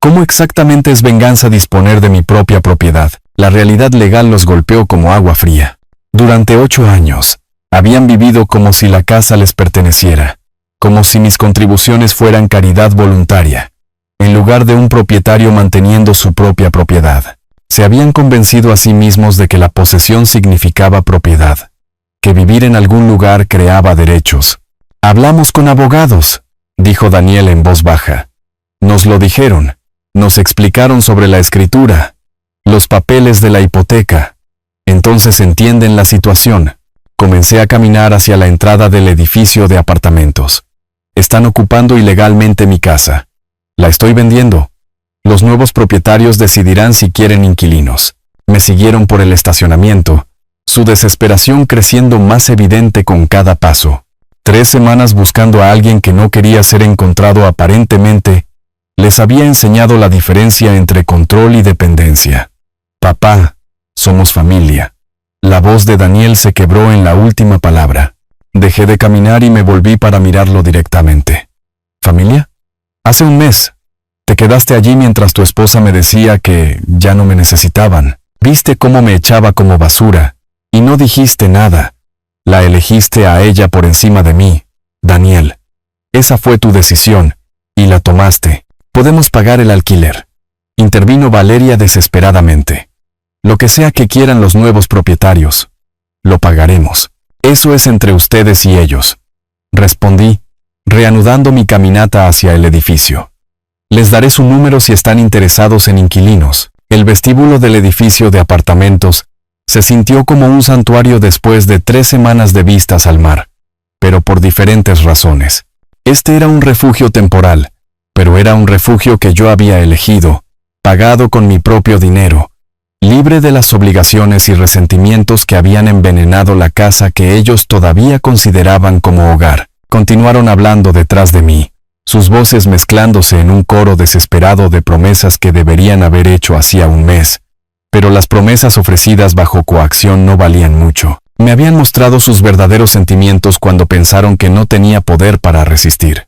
Speaker 1: ¿Cómo exactamente es venganza disponer de mi propia propiedad? La realidad legal los golpeó como agua fría. Durante 8 años, habían vivido como si la casa les perteneciera, como si mis contribuciones fueran caridad voluntaria, en lugar de un propietario manteniendo su propia propiedad. Se habían convencido a sí mismos de que la posesión significaba propiedad, que vivir en algún lugar creaba derechos. Hablamos con abogados, dijo Daniel en voz baja. Nos lo dijeron, nos explicaron sobre la escritura. Los papeles de la hipoteca. Entonces entienden la situación. Comencé a caminar hacia la entrada del edificio de apartamentos. Están ocupando ilegalmente mi casa. La estoy vendiendo. Los nuevos propietarios decidirán si quieren inquilinos. Me siguieron por el estacionamiento, su desesperación creciendo más evidente con cada paso. 3 semanas buscando a alguien que no quería ser encontrado aparentemente, les había enseñado la diferencia entre control y dependencia. Papá, somos familia. La voz de Daniel se quebró en la última palabra. Dejé de caminar y me volví para mirarlo directamente. ¿Familia? Hace un mes. Te quedaste allí mientras tu esposa me decía que ya no me necesitaban. Viste cómo me echaba como basura, y no dijiste nada. La elegiste a ella por encima de mí, Daniel. Esa fue tu decisión, y la tomaste. Podemos pagar el alquiler. Intervino Valeria desesperadamente. Lo que sea que quieran los nuevos propietarios. Lo pagaremos. Eso es entre ustedes y ellos. Respondí, reanudando mi caminata hacia el edificio. Les daré su número si están interesados en inquilinos. El vestíbulo del edificio de apartamentos se sintió como un santuario después de 3 semanas de vistas al mar, pero por diferentes razones. Este era un refugio temporal, pero era un refugio que yo había elegido, pagado con mi propio dinero, libre de las obligaciones y resentimientos que habían envenenado la casa que ellos todavía consideraban como hogar. Continuaron hablando detrás de mí, sus voces mezclándose en un coro desesperado de promesas que deberían haber hecho hacía un mes. Pero las promesas ofrecidas bajo coacción no valían mucho. Me habían mostrado sus verdaderos sentimientos cuando pensaron que no tenía poder para resistir.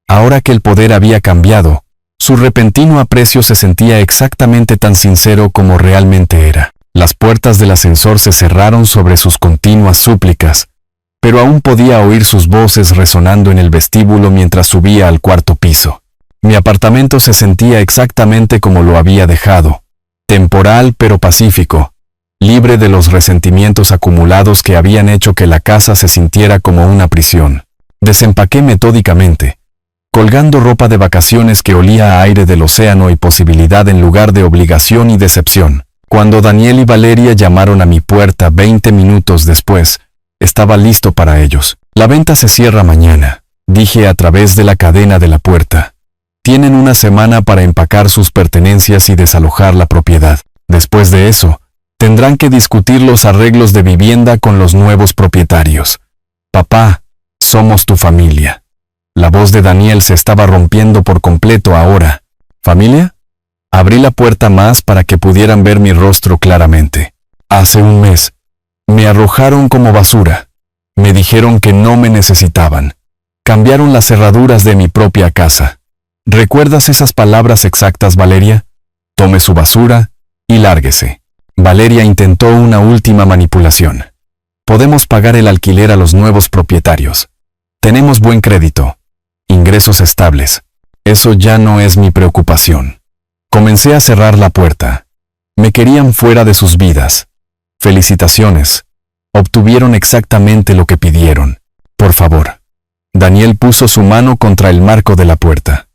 Speaker 1: Ahora que el poder había cambiado, su repentino aprecio se sentía exactamente tan sincero como realmente era. Las puertas del ascensor se cerraron sobre sus continuas súplicas, pero aún podía oír sus voces resonando en el vestíbulo mientras subía al 4º piso. Mi apartamento se sentía exactamente como lo había dejado, temporal pero pacífico, libre de los resentimientos acumulados que habían hecho que la casa se sintiera como una prisión. Desempaqué metódicamente, colgando ropa de vacaciones que olía a aire del océano y posibilidad en lugar de obligación y decepción. Cuando Daniel y Valeria llamaron a mi puerta 20 minutos después, estaba listo para ellos. La venta se cierra mañana, dije a través de la cadena de la puerta. Tienen una semana para empacar sus pertenencias y desalojar la propiedad. Después de eso, tendrán que discutir los arreglos de vivienda con los nuevos propietarios. Papá, somos tu familia. La voz de Daniel se estaba rompiendo por completo ahora. ¿Familia? Abrí la puerta más para que pudieran ver mi rostro claramente. Hace un mes, me arrojaron como basura. Me dijeron que no me necesitaban. Cambiaron las cerraduras de mi propia casa. ¿Recuerdas esas palabras exactas, Valeria? Tome su basura y lárguese. Valeria intentó una última manipulación. Podemos pagar el alquiler a los nuevos propietarios. Tenemos buen crédito. Ingresos estables. Eso ya no es mi preocupación. Comencé a cerrar la puerta. Me querían fuera de sus vidas. Felicitaciones. Obtuvieron exactamente lo que pidieron. Por favor. Daniel puso su mano contra el marco de la puerta.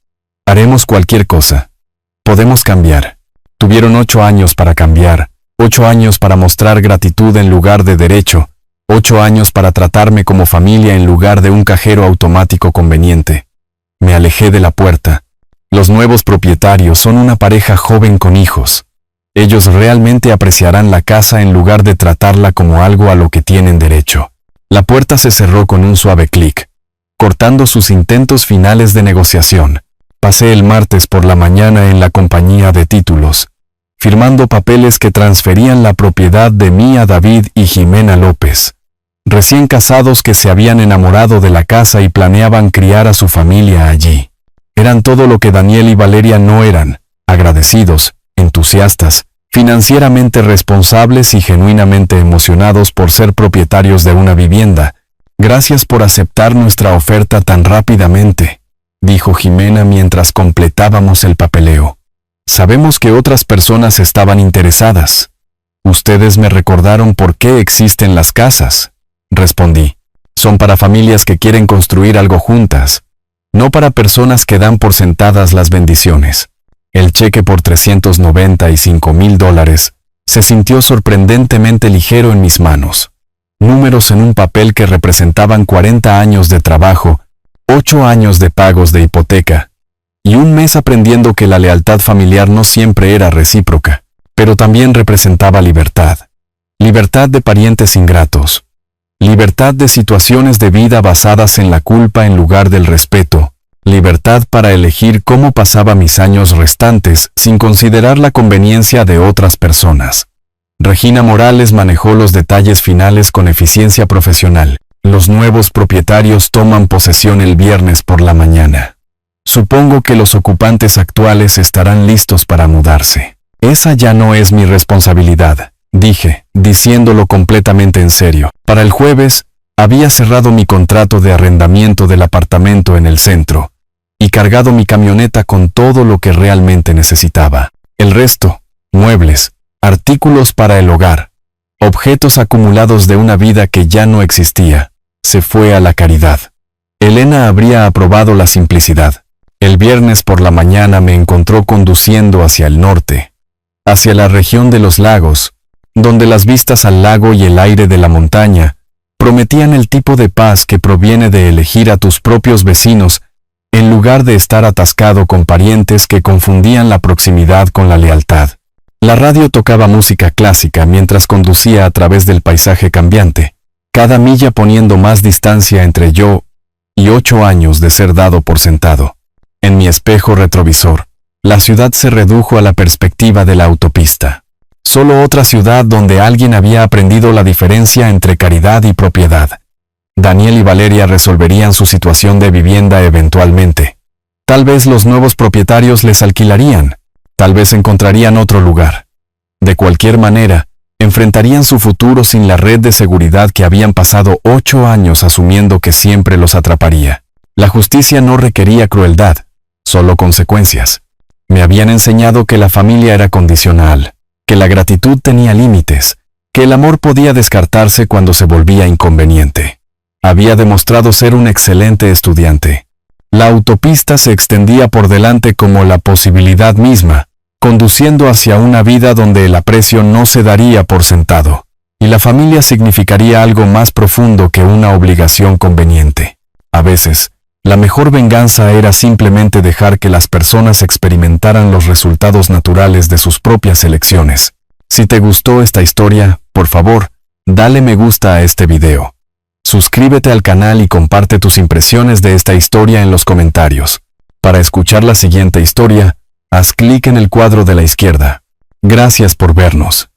Speaker 1: Haremos cualquier cosa. Podemos cambiar. Tuvieron 8 años para cambiar, 8 años para mostrar gratitud en lugar de derecho, 8 años para tratarme como familia en lugar de un cajero automático conveniente. Me alejé de la puerta. Los nuevos propietarios son una pareja joven con hijos. Ellos realmente apreciarán la casa en lugar de tratarla como algo a lo que tienen derecho. La puerta se cerró con un suave clic, cortando sus intentos finales de negociación. Pasé el martes por la mañana en la compañía de títulos, firmando papeles que transferían la propiedad de mí a David y Jimena López, recién casados que se habían enamorado de la casa y planeaban criar a su familia allí. Eran todo lo que Daniel y Valeria no eran: agradecidos, entusiastas, financieramente responsables y genuinamente emocionados por ser propietarios de una vivienda. Gracias por aceptar nuestra oferta tan rápidamente, dijo Jimena mientras completábamos el papeleo. Sabemos que otras personas estaban interesadas. Ustedes me recordaron por qué existen las casas, respondí. Son para familias que quieren construir algo juntas, no para personas que dan por sentadas las bendiciones. El cheque por $395,000 se sintió sorprendentemente ligero en mis manos. Números en un papel que representaban 40 años de trabajo, 8 años de pagos de hipoteca, y un mes aprendiendo que la lealtad familiar no siempre era recíproca, pero también representaba libertad. Libertad de parientes ingratos. Libertad de situaciones de vida basadas en la culpa en lugar del respeto. Libertad para elegir cómo pasaba mis años restantes sin considerar la conveniencia de otras personas. Regina Morales manejó los detalles finales con eficiencia profesional. Los nuevos propietarios toman posesión el viernes por la mañana. Supongo que los ocupantes actuales estarán listos para mudarse. Esa ya no es mi responsabilidad, dije, diciéndolo completamente en serio. Para el jueves, había cerrado mi contrato de arrendamiento del apartamento en el centro y cargado mi camioneta con todo lo que realmente necesitaba. El resto, muebles, artículos para el hogar, objetos acumulados de una vida que ya no existía, se fue a la caridad. Elena habría aprobado la simplicidad. El viernes por la mañana me encontró conduciendo hacia el norte, hacia la región de los lagos, donde las vistas al lago y el aire de la montaña prometían el tipo de paz que proviene de elegir a tus propios vecinos en lugar de estar atascado con parientes que confundían la proximidad con la lealtad. La radio tocaba música clásica mientras conducía a través del paisaje cambiante, cada milla poniendo más distancia entre yo y 8 años de ser dado por sentado. En mi espejo retrovisor, la ciudad se redujo a la perspectiva de la autopista. Solo otra ciudad donde alguien había aprendido la diferencia entre caridad y propiedad. Daniel y Valeria resolverían su situación de vivienda eventualmente. Tal vez los nuevos propietarios les alquilarían, tal vez encontrarían otro lugar. De cualquier manera, enfrentarían su futuro sin la red de seguridad que habían pasado 8 años asumiendo que siempre los atraparía. La justicia no requería crueldad, solo consecuencias. Me habían enseñado que la familia era condicional, que la gratitud tenía límites, que el amor podía descartarse cuando se volvía inconveniente. Había demostrado ser un excelente estudiante. La autopista se extendía por delante como la posibilidad misma, conduciendo hacia una vida donde el aprecio no se daría por sentado, y la familia significaría algo más profundo que una obligación conveniente. A veces, la mejor venganza era simplemente dejar que las personas experimentaran los resultados naturales de sus propias elecciones. Si te gustó esta historia, por favor, dale me gusta a este video. Suscríbete al canal y comparte tus impresiones de esta historia en los comentarios. Para escuchar la siguiente historia, haz clic en el cuadro de la izquierda. Gracias por vernos.